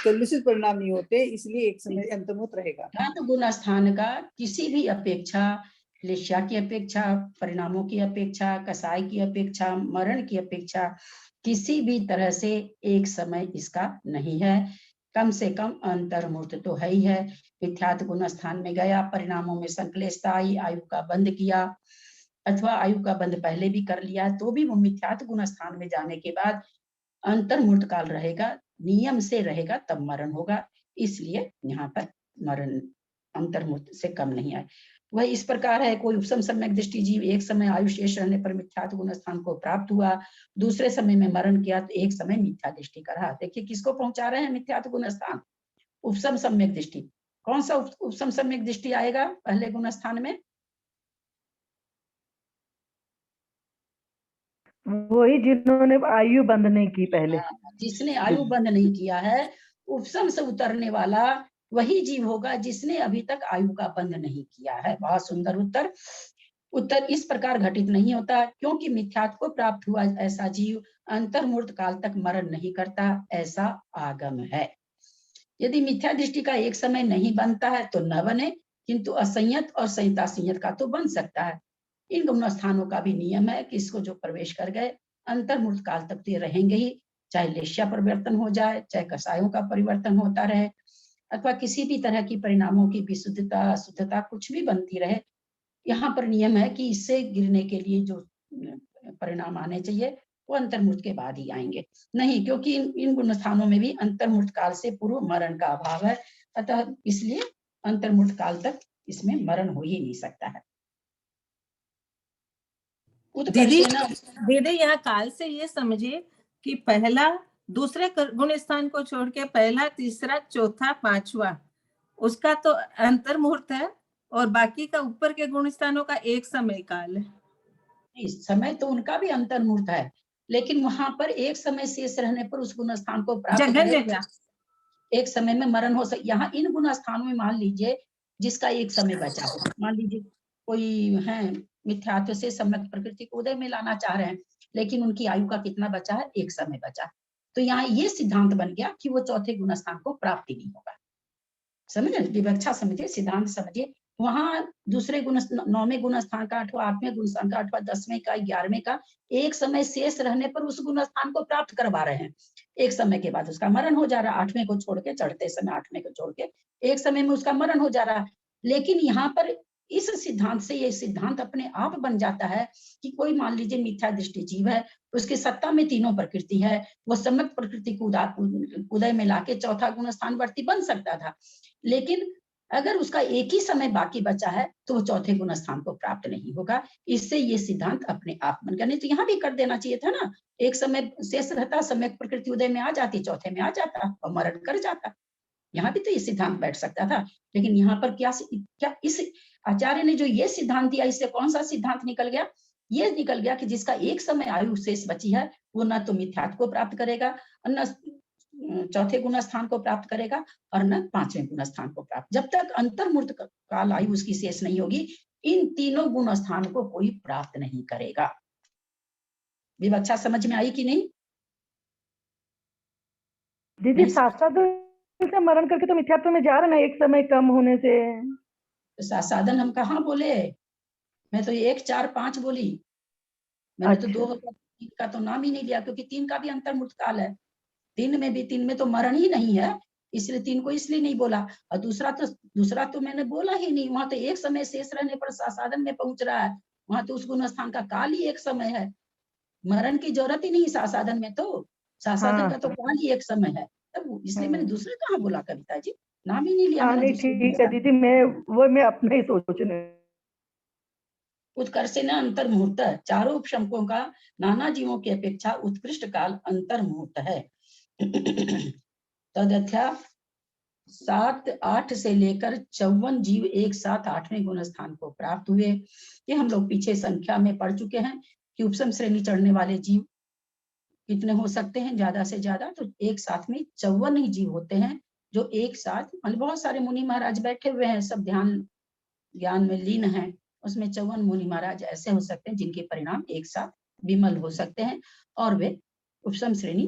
कलुषित परिणाम नहीं होते, इसलिए एक समय अंतर्मुहूर्त रहेगा। तो गुण स्थान का किसी भी अपेक्षा, लेश्या की अपेक्षा, परिणामों की अपेक्षा, कसाई की अपेक्षा, मरण की अपेक्षा, किसी भी तरह से एक समय इसका नहीं है। कम से कम अंतर्मुहूर्त तो है ही है। मिथ्यात्व गुण स्थान में गया, परिणामों में संक्लेशता आई, आयु का बंध किया, अथवा आयु का बंध पहले भी कर लिया, तो भी वो मिथ्यात्व गुण स्थान में जाने के बाद अंतर्मुहूर्त काल रहेगा, नियम से रहेगा, तब मरण होगा। इसलिए यहाँ पर मरण अंतर्मुहूर्त से कम नहीं आए। वह इस प्रकार है, कोई उपसम सम्यक दृष्टि जीव एक समय आयु शेष रहने पर मिथ्यात्व गुण स्थान को प्राप्त हुआ, दूसरे समय में मरण किया, तो एक समय मिथ्या दृष्टि का रहा। देखिए किसको पहुंचा रहे हैं मिथ्यात्व गुण स्थान? उपसम सम्यक दृष्टि। कौन सा उपसम सम्यक दृष्टि आएगा पहले गुण स्थान में? वही जिन्होंने आयु बंद नहीं की पहले। जिसने आयु बंद नहीं किया है, उपसम से उतरने वाला वही जीव होगा जिसने अभी तक आयु का बंध नहीं किया है। बहुत सुंदर उत्तर। उत्तर इस प्रकार घटित नहीं होता, क्योंकि मिथ्यात्व को प्राप्त हुआ ऐसा जीव अंतर्मुहूर्त काल तक मरण नहीं करता, ऐसा आगम है। यदि मिथ्या दृष्टि का एक समय नहीं बनता है तो न बने, किंतु असंयत और संहिता संयत का तो बन सकता है। इन दोनों स्थानों का भी नियम है कि इसको जो प्रवेश कर गए अंतर्मुहूर्त काल तक तो रहेंगे ही, चाहे लेश्या परिवर्तन हो जाए, चाहे कसायों का परिवर्तन होता रहे, अथवा किसी भी तरह की परिणामों की विशुद्धता अशुद्धता कुछ भी बनती रहे। यहाँ पर नियम है कि इससे गिरने के लिए जो परिणाम आने चाहिए वो अंतर्मुहूर्त के बाद ही आएंगे, नहीं, क्योंकि इन गुण स्थानों में भी अंतर्मुहूर्त काल से पूर्व मरण का अभाव है, अतः इसलिए अंतर्मुहूर्त काल तक इसमें मरण हो ही नहीं सकता है। दीदी यहाँ काल से ये समझिए कि पहला दूसरे गुण स्थान को छोड़ के पहला, तीसरा, चौथा, पांचवा उसका तो अंतर्मुहूर्त है, और बाकी का ऊपर के गुण स्थानों का एक समय काल है। इस समय तो उनका भी अंतर्मुहूर्त है, लेकिन वहां पर एक समय शेष रहने पर उस गुण स्थान को प्राप्त एक समय में मरण हो सकता। यहाँ इन गुण स्थानों में मान लीजिए जिसका एक समय बचा हो, मान लीजिए कोई है मिथ्यात्व से सम्यक प्रकृति को उदय में लाना चाह रहे हैं, लेकिन उनकी आयु का कितना बचा है? एक समय बचा। तो यहाँ ये सिद्धांत बन गया कि वो चौथे गुण स्थान को प्राप्त ही नहीं होगा। समझे? विवक्षा समझिए, सिद्धांत समझिए। वहां दूसरे गुण 9वें गुण स्थान का, 8वें गुण स्थान का, 10वें का, 11वें का एक समय शेष रहने पर उस गुण स्थान को प्राप्त करवा रहे हैं। एक समय के बाद उसका मरण हो जा रहा है, 8वें को छोड़ के, चढ़ते समय 8वें को छोड़ के एक समय में उसका मरण हो जा रहा है। लेकिन यहाँ पर इस सिद्धांत से ये सिद्धांत अपने आप बन जाता है कि कोई मान लीजिए मिथ्या दृष्टि जीव है, उसकी सत्ता में तीनों प्रकृति है, वो सम्यक प्रकृति को उदय में लाके चौथा गुण स्थानवर्ती बन सकता था, लेकिन अगर उसका एक ही समय बाकी बचा है तो वो चौथे गुण स्थान को प्राप्त नहीं होगा। इससे ये सिद्धांत अपने आप बन गया। नहीं तो यहाँ भी कर देना चाहिए था ना, एक समय शेष रहता, सम्यक प्रकृति उदय में आ जाती, चौथे में आ जाता और मरण कर जाता। यहाँ भी तो ये सिद्धांत बैठ सकता था, लेकिन यहाँ पर क्या इस आचार्य ने जो ये सिद्धांत दिया, इससे कौन सा सिद्धांत निकल गया? ये निकल गया कि जिसका एक समय आयु शेष बची है वो न तो मिथ्यात्व को प्राप्त करेगा, न चौथे गुण स्थान को प्राप्त करेगा और न पांचवें गुण स्थान को प्राप्त। जब तक अंतर्मूर्त काल आयु उसकी शेष नहीं होगी, इन तीनों गुण स्थान को कोई प्राप्त नहीं करेगा। विवक्षा समझ में आई कि नहीं? दीदी साधन से मरण करके तो मिथ्यात्व में जा रहे ना, एक समय कम होने से। साधन हम कहाँ बोले? मैं तो 1, 4, 5 बोली। मैंने तो 2 3 का तो नाम ही नहीं लिया, क्योंकि 3 का भी अंतर्मुक्त काल है। 3 में तो मरण ही नहीं है, इसलिए 3 को इसलिए नहीं बोला। और दूसरा तो मैंने बोला ही नहीं। वहां तो एक समय शेष रहने पर साधन में पहुंच रहा है, वहां तो उस गुण स्थान का काल ही एक समय है। मरण की जरूरत ही नहीं साधन में, तो साधन का तो काल ही एक समय है। तब इसलिए मैंने दूसरा कहाँ बोला कविता जी, नाम ही नहीं लिया मैंने। ठीक है दीदी, मैं अपना ही सोचने। उत्कर्ष न अंतर्मुहूर्त, चारों उपशमकों का नाना जीवों की अपेक्षा उत्कृष्ट काल अंतर्मुहूर्त है। तदथ्या 7, 8 से लेकर 54 जीव एक साथ 8वें गुण स्थान को प्राप्त हुए। ये हम लोग पीछे संख्या में पढ़ चुके हैं कि उपशम श्रेणी चढ़ने वाले जीव कितने हो सकते हैं, ज्यादा से ज्यादा तो एक साथ में 54 ही जीव होते हैं, जो एक साथ, बहुत सारे मुनि महाराज बैठे हुए हैं, सब ध्यान ज्ञान में लीन हैं। उसमें 54 मुनि महाराज ऐसे हो सकते हैं जिनके परिणाम एक साथ विमल हो सकते हैं और वे उपशम श्रेणी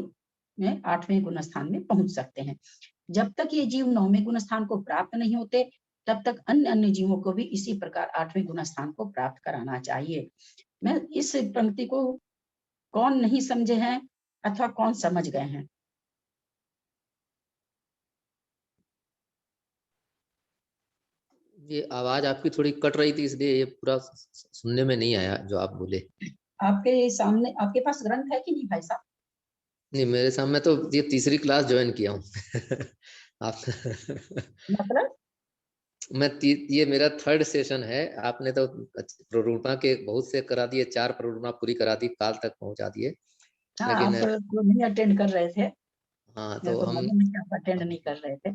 में 8वें गुण स्थान में पहुंच सकते हैं। जब तक ये जीव 9वें गुण स्थान को प्राप्त नहीं होते, तब तक अन्य जीवों को भी इसी प्रकार 8वें गुण स्थान को प्राप्त कराना चाहिए। मैं इस पंक्ति को कौन नहीं समझे हैं अथवा कौन समझ गए हैं? ये आवाज आपकी थोड़ी कट रही थी, इसलिए ये पूरा सुनने में नहीं आया जो आप बोले। आपके सामने, आपके पास ग्रंथ है कि नहीं भाई साहब? नहीं, मेरे सामने तो ये 3री क्लास ज्वाइन किया हूँ। आप मतलब ये मेरा 3rd सेशन है। आपने तो प्ररूपा के बहुत से करा दिए, 4 प्ररूपा पूरी करा दी, काल तक पहुंचा दिए। हाँ, लेकिन आप तो नहीं अटेंड कर रहे थे। हाँ, तो हम अटेंड नहीं कर रहे थे।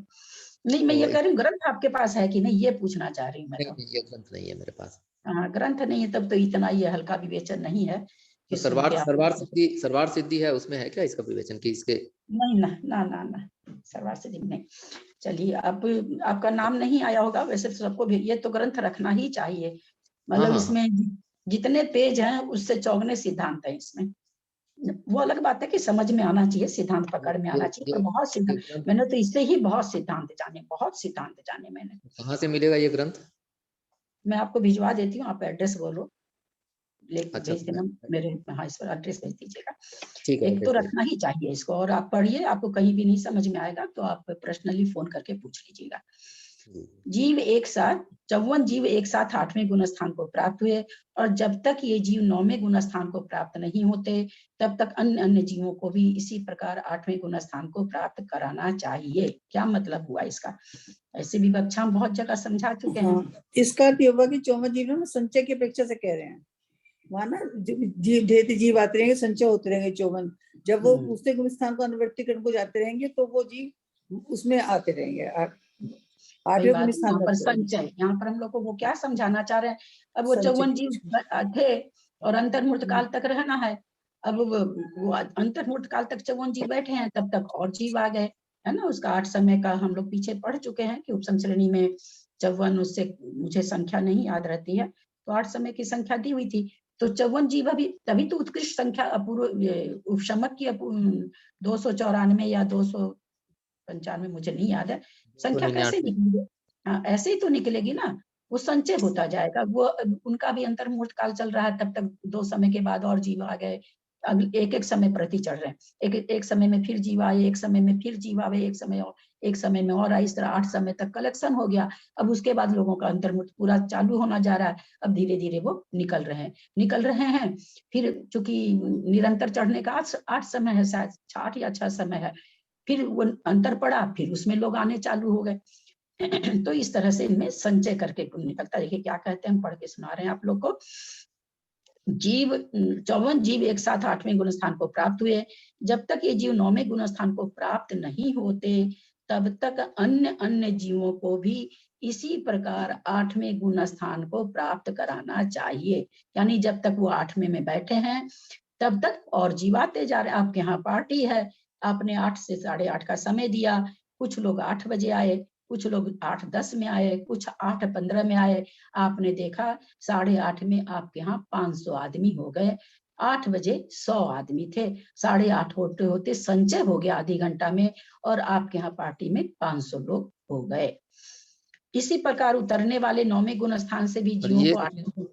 नहीं, मैं तो ये कह रही हूँ ग्रंथ आपके पास है कि नहीं, ये पूछना चाह रही हूँ मैं। तो ये ग्रंथ नहीं है मेरे पास। हाँ, ग्रंथ नहीं है तब तो इतना ये हल्का विवेचन नहीं है तो कि सर्वार सिद्धि है, उसमें है क्या इसका विवेचन कि इसके? नहीं, ना सर्वार सिद्धि नहीं। चलिए, आपका नाम नहीं आया होगा, वैसे तो सबको भी ये तो ग्रंथ रखना ही चाहिए। मतलब इसमें जितने पेज हैं उससे चौगने सिद्धांत है इसमें। वो अलग बात है कि समझ में आना चाहिए, सिद्धांत पकड़ में आना चाहिए, पर बहुत सिद्धांत मैंने तो इससे ही बहुत सिद्धांत जाने मैंने। कहाँ से मिलेगा ये ग्रंथ? मैं आपको भिजवा देती हूँ, आप एड्रेस बोलो, अच्छा, भेज देना मेरे। हाँ, इस पर एड्रेस भेज दीजिएगा। ठीक है। एक तो रखना ही चाहिए इसको, और आप पढ़िए, आपको कहीं भी नहीं समझ में आएगा तो आप पर्सनली फोन करके पूछ लीजिएगा। जीव एक साथ 54 जीव एक साथ 8वें गुण स्थान को प्राप्त हुए, और जब तक ये जीव 9वें गुण स्थान को प्राप्त नहीं होते, तब तक अन्य जीवों को भी इसी प्रकार 8वें गुण स्थान को प्राप्त कराना चाहिए। क्या मतलब हुआ इसका? ऐसे भी विवक्षा हम बहुत जगह समझा चुके हैं। इसका अर्थ होगा कि 54 जीव में संचय की अपेक्षा से कह रहे हैं, वहाँ ना जीव ढेर जीव आते रहेंगे, संचय होते रहेंगे 54। जब वो दूसरे गुण स्थान को अनुवर्तीकरण को जाते रहेंगे तो वो जीव उसमें आते रहेंगे। 8वें गुण स्थान पर संचय, यहाँ पर हम लोग को वो क्या समझाना चाह रहे हैं? अब वो 54 जीव थे और अंतर्मुहूर्त काल तक रहना है। अब वो अंतर्मुहूर्त काल तक 54 जीव बैठे हैं, तब तक और जीव आ गए, है ना। उसका 8 समय का हम लोग पीछे पढ़ चुके हैं कि उपशम श्रेणी में 54, उससे मुझे संख्या नहीं याद रहती है, तो 8 समय की संख्या दी हुई थी। तो 54 जीव अभी, तभी तो उत्कृष्ट संख्या अपूर्व उपशमक की 294 या 295, मुझे नहीं याद है संख्या कैसे निकलेगी। हाँ, ऐसे ही तो निकलेगी ना, वो संचय होता जाएगा। वो उनका भी अंतर्मुहूर्त काल चल रहा है, तब तक 2 समय के बाद और जीव आ गए, एक समय प्रति चढ़ रहे हैं। एक समय में फिर जीव आए, एक समय में फिर जीव आए, एक समय में और आए, इस तरह 8 समय तक कलेक्शन हो गया। अब उसके बाद लोगों का अंतर्मुहूर्त पूरा चालू होना जा रहा है। अब धीरे धीरे वो निकल रहे हैं। फिर चूंकि निरंतर चढ़ने का 8 समय है, शायद 8 या 6 समय है, फिर वो अंतर पड़ा, फिर उसमें लोग आने चालू हो गए। तो इस तरह से इनमें संचय करके निकलता। देखिए क्या कहते हैं, हम पढ़ के सुना रहे हैं आप लोग को। जीव 54 जीव एक साथ 8वें गुण स्थान को प्राप्त हुए। जब तक ये जीव 9वें गुण स्थान को प्राप्त नहीं होते, तब तक अन्य जीवों को भी इसी प्रकार 8वें गुण स्थान को प्राप्त कराना चाहिए। यानी जब तक वो 8वें में बैठे हैं, तब तक और जीव आते जा रहे हैं। आपके यहाँ पार्टी है आपने 8 से 8:30 का समय दिया, कुछ लोग 8 बजे आए, कुछ लोग 8:10 में आए, कुछ 8:15 में आए। आपने देखा 8:30 में आपके यहाँ 500 आदमी हो गए, 8 बजे 100 आदमी थे, 8:30 होते होते संचय हो गया आधी घंटा में, और आपके यहाँ पार्टी में 500 लोग हो गए। इसी प्रकार उतरने वाले 9वें गुण स्थान से भी जीवों ये को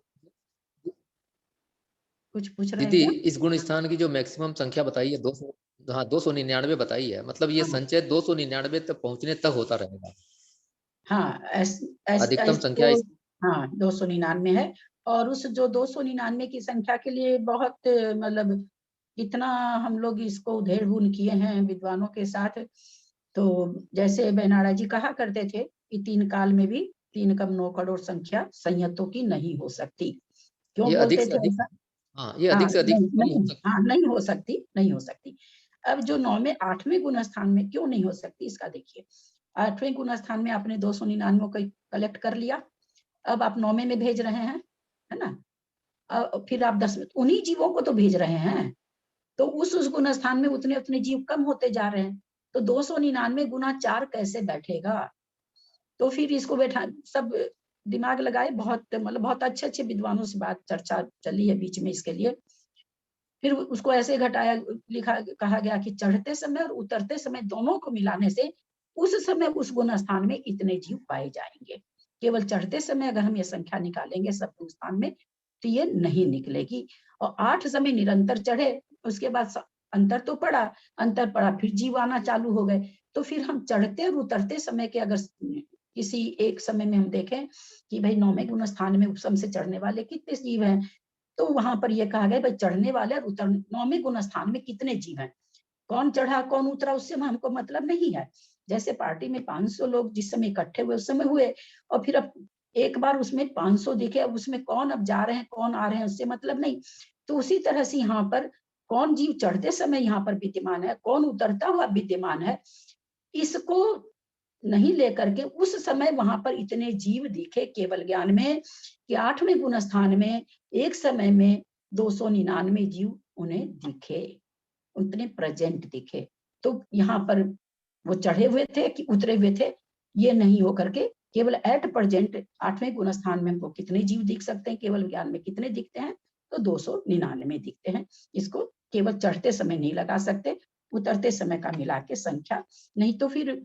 कुछ पूछ रहे दीदी, हैं क्या? इस गुण स्थान की जो मैक्सिमम संख्या बताई है 200, हाँ 299 बताई है, मतलब ये हाँ। संचय 299 तक पहुंचने तक होता रहेगा। हाँ, अधिकतम संख्या तो हाँ 299 है, और उस जो 299 की संख्या के लिए बहुत मतलब इतना हम लोग इसको उधेड़-बुन किए हैं विद्वानों के साथ। तो जैसे बेनाड़ा जी कहा करते थे कि 3 काल में भी 3 कम 9 करोड़ संख्या संयतों की नहीं हो सकती। क्यों ये अधिक बोलते से थे अधिक, ऐसा? हाँ ये हाँ, अधिक से अधिक नहीं, कम हो नहीं, सकता हाँ, नहीं हो सकती, नहीं हो सकती। अब जो 9वें 8वें गुण स्थान में क्यों नहीं हो सकती इसका देखिए। 8वें गुण स्थान में आपने 299 को कलेक्ट कर लिया, अब आप 9वें में भेज रहे हैं, है ना? फिर आप 10 उन्हीं जीवों को तो भेज रहे हैं, तो उस गुण स्थान में उतने जीव कम होते जा रहे हैं, तो 299 गुना 4 कैसे बैठेगा? तो फिर इसको बैठा सब दिमाग लगाए, बहुत मतलब बहुत अच्छे विद्वानों से बात चर्चा चली है बीच में इसके लिए। फिर उसको ऐसे घटाया, लिखा कहा गया कि चढ़ते समय और उतरते समय दोनों को मिलाने से उस समय उस गुण स्थान में इतने जीव पाए जाएंगे। केवल चढ़ते समय अगर हम ये संख्या निकालेंगे सब गुण स्थान में तो ये नहीं निकलेगी। और 8 समय निरंतर चढ़े, उसके बाद अंतर तो पड़ा, अंतर पड़ा फिर जीव आना चालू हो गए। तो फिर हम चढ़ते और उतरते समय के अगर किसी एक समय में हम देखें कि भाई 9वें गुण स्थान में उपसम से चढ़ने वाले कितने जीव हैं, तो वहां पर यह कहा गया भाई चढ़ने वाले और उतरने 9वें गुण स्थान में कितने जीव हैं, कौन चढ़ा कौन उतरा उससे हमको मतलब नहीं है। जैसे पार्टी में 500 लोग जिस समय इकट्ठे हुए उस समय हुए, और फिर अब एक बार उसमें 500 दिखे, अब उसमें कौन अब जा रहे हैं कौन आ रहे हैं उससे मतलब नहीं। तो उसी तरह से यहाँ पर कौन जीव चढ़ते समय यहाँ पर विद्यमान है, कौन उतरता हुआ विद्यमान है, इसको नहीं लेकर के उस समय वहां पर इतने जीव दिखे केवल ज्ञान में कि 8वें गुण स्थान में एक समय में 299 जीव उन्हें दिखे, उतने प्रेजेंट दिखे। तो यहाँ पर वो चढ़े हुए थे कि उतरे हुए थे, ये नहीं हो करके केवल एट प्रेजेंट 8वें गुण स्थान में हमको कितने जीव दिख सकते हैं, केवल ज्ञान में कितने दिखते हैं, तो 299 दिखते हैं। इसको केवल चढ़ते समय नहीं लगा सकते, उतरते समय का मिला के संख्या, नहीं तो फिर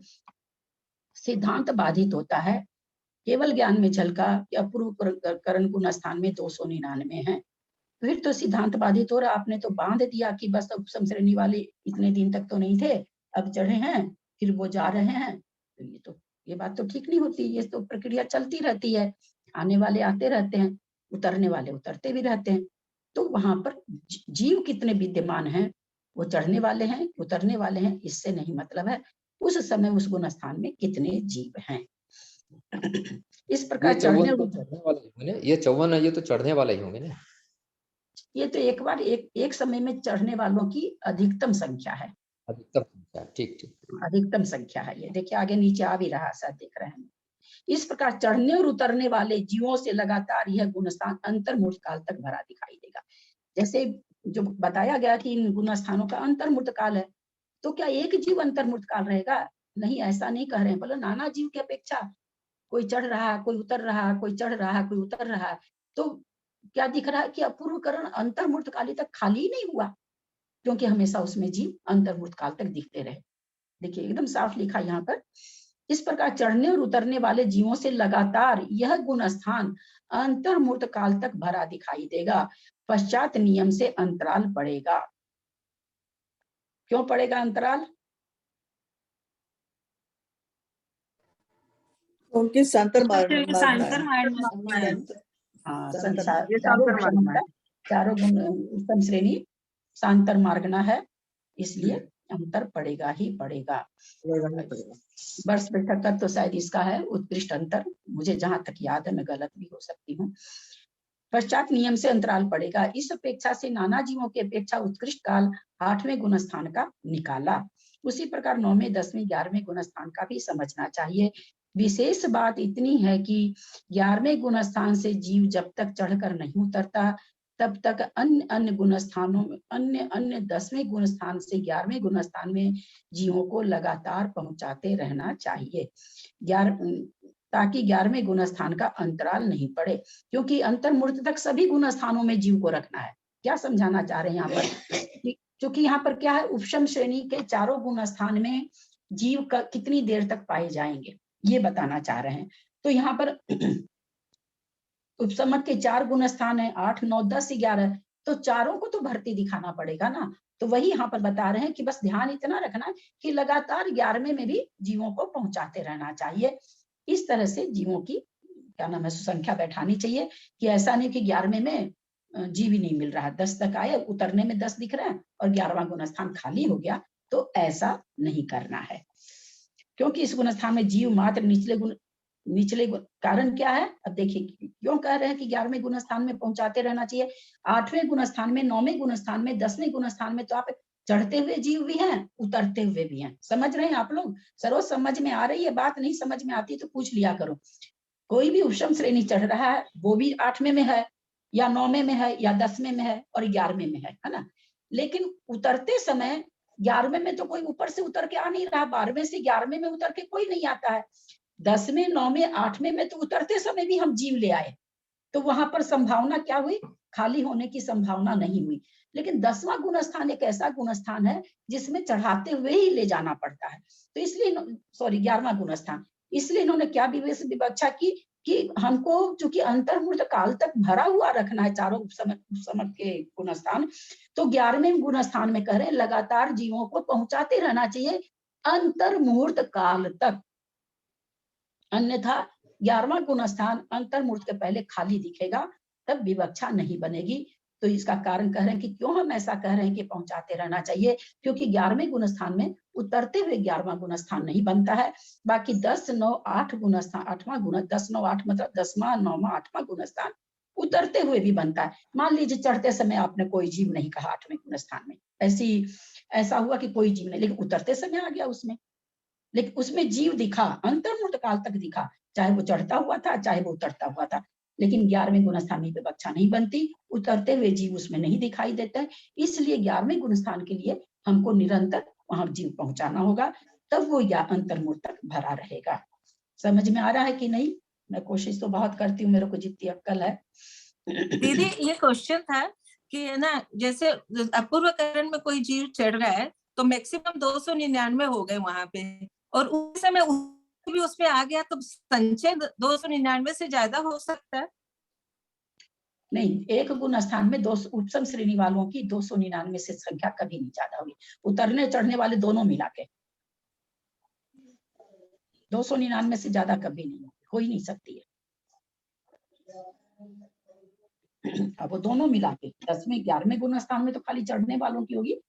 सिद्धांत बाधित होता है। केवल ज्ञान में झलका कि अपूर्व करण गुण स्थान में 299 है, फिर तो सिद्धांत बाधित हो रहा। आपने तो बांध दिया कि बस उपसम श्रेणी वाले इतने दिन तक तो नहीं थे, अब चढ़े हैं फिर वो जा रहे हैं, तो ये बात तो ठीक नहीं होती। ये तो प्रक्रिया चलती रहती है, आने वाले आते रहते हैं, उतरने वाले उतरते भी रहते हैं। तो वहां पर जीव कितने विद्यमान हैं, वो चढ़ने वाले हैं उतरने वाले हैं, इससे नहीं मतलब है उस समय उस गुण स्थान में कितने जीव हैं। इस प्रकार चढ़ने वाले होंगे ना, ये 54 है, ये तो चढ़ने वाले ही होंगे ना। ये तो एक बार एक समय में चढ़ने वालों की अधिकतम संख्या है, अधिकतम संख्या, ठीक ठीक, अधिकतम संख्या है। ये देखिए आगे नीचे आ भी रहा शायद देख रहे हैं। इस प्रकार चढ़ने और उतरने वाले जीवों से लगातार यह गुणस्थान अंतर्मूर्त काल तक भरा दिखाई देगा। जैसे जो बताया गया कि इन गुणस्थानों का अंतर्मूर्त काल है, तो क्या एक जीव अंतर्मूर्त काल रहेगा? नहीं, ऐसा नहीं कह रहे हैं। बोलो नाना जीव की अपेक्षा कोई चढ़ रहा कोई उतर रहा, कोई चढ़ रहा कोई उतर रहा, तो क्या दिख रहा है कि अपूर्व करण अंतर्मूर्त काली तक खाली ही नहीं हुआ, क्योंकि हमेशा उसमें जीव अंतर्मूर्त काल तक दिखते रहे। देखिए एकदम साफ लिखा यहाँ पर, इस प्रकार चढ़ने और उतरने वाले जीवों से लगातार यह गुण स्थान अंतर्मूर्त काल तक भरा दिखाई देगा, पश्चात नियम से अंतराल पड़ेगा। क्यों पड़ेगा अंतराल? उनके सांतर चारों गुण उत्तम श्रेणी सांतर मार्गना है, इसलिए अंतर पड़ेगा ही पड़ेगा। वर्ष बैठक का तो शायद इसका है उत्कृष्ट अंतर, मुझे जहां तक याद है, मैं गलत भी हो सकती हूँ। पश्चात नियम से अंतराल पड़ेगा, इस अपेक्षा से नाना जीवों की अपेक्षा उत्कृष्ट काल 8वें गुण स्थान का निकाला। उसी प्रकार 9वें 10वें 11वें गुण स्थान का भी समझना चाहिए। विशेष बात इतनी है कि 11वें गुण स्थान से जीव जब तक चढ़कर नहीं उतरता तब तक अन्य अन्य गुण स्थानों में अन्य अन्य 10वें गुण स्थान से 11वें गुण स्थान में जीवों को लगातार पहुंचाते रहना चाहिए, ताकि 11वें गुण स्थान का अंतराल नहीं पड़े, क्योंकि अंतर्मूर्त तक सभी गुण स्थानों में जीव को रखना है। क्या समझाना चाह रहे हैं यहाँ पर? क्योंकि यहाँ पर क्या है, उपशम श्रेणी के चारों गुण स्थान में जीव का कितनी देर तक पाए जाएंगे ये बताना चाह रहे हैं। तो यहाँ पर उपसमक के 4 गुण स्थान है, 8, 9, 10, 11, तो चारों को तो भर्ती दिखाना पड़ेगा ना। तो वही यहाँ पर बता रहे हैं कि बस ध्यान इतना रखना कि लगातार 11वें में भी जीवों को पहुंचाते रहना चाहिए। इस तरह से जीवों की क्या नाम है संख्या बैठानी चाहिए कि ऐसा नहीं कि 11वें में जीव ही नहीं मिल रहा, 10 तक आए, उतरने में 10 दिख रहा है और 11वां गुण स्थान खाली हो गया, तो ऐसा नहीं करना है। क्योंकि इस गुण स्थान में जीव मात्र निचले गुण, कारण क्या है? अब देखिए क्यों कह रहे हैं कि 11वें गुण स्थान में पहुंचाते रहना चाहिए। 8वें गुण स्थान में, 9वें गुण स्थान में, 10वें गुण स्थान में तो आप चढ़ते हुए जीव भी हैं, उतरते हुए भी हैं। समझ रहे हैं आप लोग? सरोज समझ में आ रही है बात? नहीं समझ में आती तो पूछ लिया करो। कोई भी उपशम श्रेणी चढ़ रहा है वो भी 8वें में है या 9वें में है या 10वें में है और 11वें में है ना। लेकिन उतरते समय 11वें में तो कोई ऊपर से उतर के आ नहीं रहा, 12वें से 11वें में उतर के कोई नहीं आता है। 10वें, 9वें, 8वें में तो उतरते समय भी हम जीव ले आए, तो वहां पर संभावना क्या हुई? खाली होने की संभावना नहीं हुई। लेकिन 10वां गुण स्थान एक ऐसा गुण स्थान है जिसमें चढ़ाते हुए ही ले जाना पड़ता है। तो इसलिए 11वां गुण स्थान, इसलिए इन्होंने क्या विवक्षा की कि हमको चूंकि अंतर्मूर्त काल तक भरा हुआ रखना है चारों उपसमक के गुण स्थान, तो 11वें गुण स्थान में कह रहे हैं लगातार जीवों को पहुंचाते रहना चाहिए अंतर्मुहूर्त काल तक। अन्यथा 11वां गुण स्थान अंतर्मूर्त के पहले खाली दिखेगा, तब विवक्षा नहीं बनेगी। तो इसका कारण कह रहे हैं कि क्यों हम ऐसा कह रहे हैं कि पहुंचाते रहना चाहिए, क्योंकि 11वें गुण स्थान में उतरते हुए 11वां गुण स्थान नहीं बनता है। बाकी 10, 9, 8 गुण स्थान, 8वां गुण, 10, 9, 8 मतलब 10वां, 9वां, 8वां गुण स्थान उतरते हुए भी बनता है। मान लीजिए चढ़ते समय आपने कोई जीव नहीं कहा 8वें गुण स्थान में, ऐसा हुआ कि कोई जीव नहीं, लेकिन उतरते समय आ गया उसमें, लेकिन उसमें जीव दिखा, अंतर्मुहूर्त काल तक दिखा, चाहे वो चढ़ता हुआ था चाहे वो उतरता हुआ था। लेकिन 11वें गुण स्थान में विवक्षा नहीं बनती, उतरते हुए जीव उसमें नहीं दिखाई देते, इसलिए 11वें गुण स्थान के लिए हमको निरंतर वहां जीव पहुंचाना होगा, तब वो या अंतर्मुहूर्त तक भरा रहेगा। समझ में आ रहा है कि नहीं? मैं कोशिश तो बहुत करती हूँ, मेरे को जितनी अक्कल है। दीदी ये क्वेश्चन था कि है ना, जैसे अपूर्व करण में कोई जीव चढ़ रहा है तो मैक्सिमम 299 हो गए वहां पे, और उस समय भी उसमें आ गया, तो संचय 299 से ज्यादा हो सकता है? नहीं, एक गुण स्थान में 200 उपसम श्रेणी वालों की 299 से संख्या कभी नहीं ज्यादा होगी, उतरने चढ़ने वाले दोनों मिला के 299 से ज्यादा कभी नहीं हो ही नहीं सकती है। अब वो दोनों मिला के 10वें 11वें गुण स्थान में तो खाली चढ़ने वालों की होगी,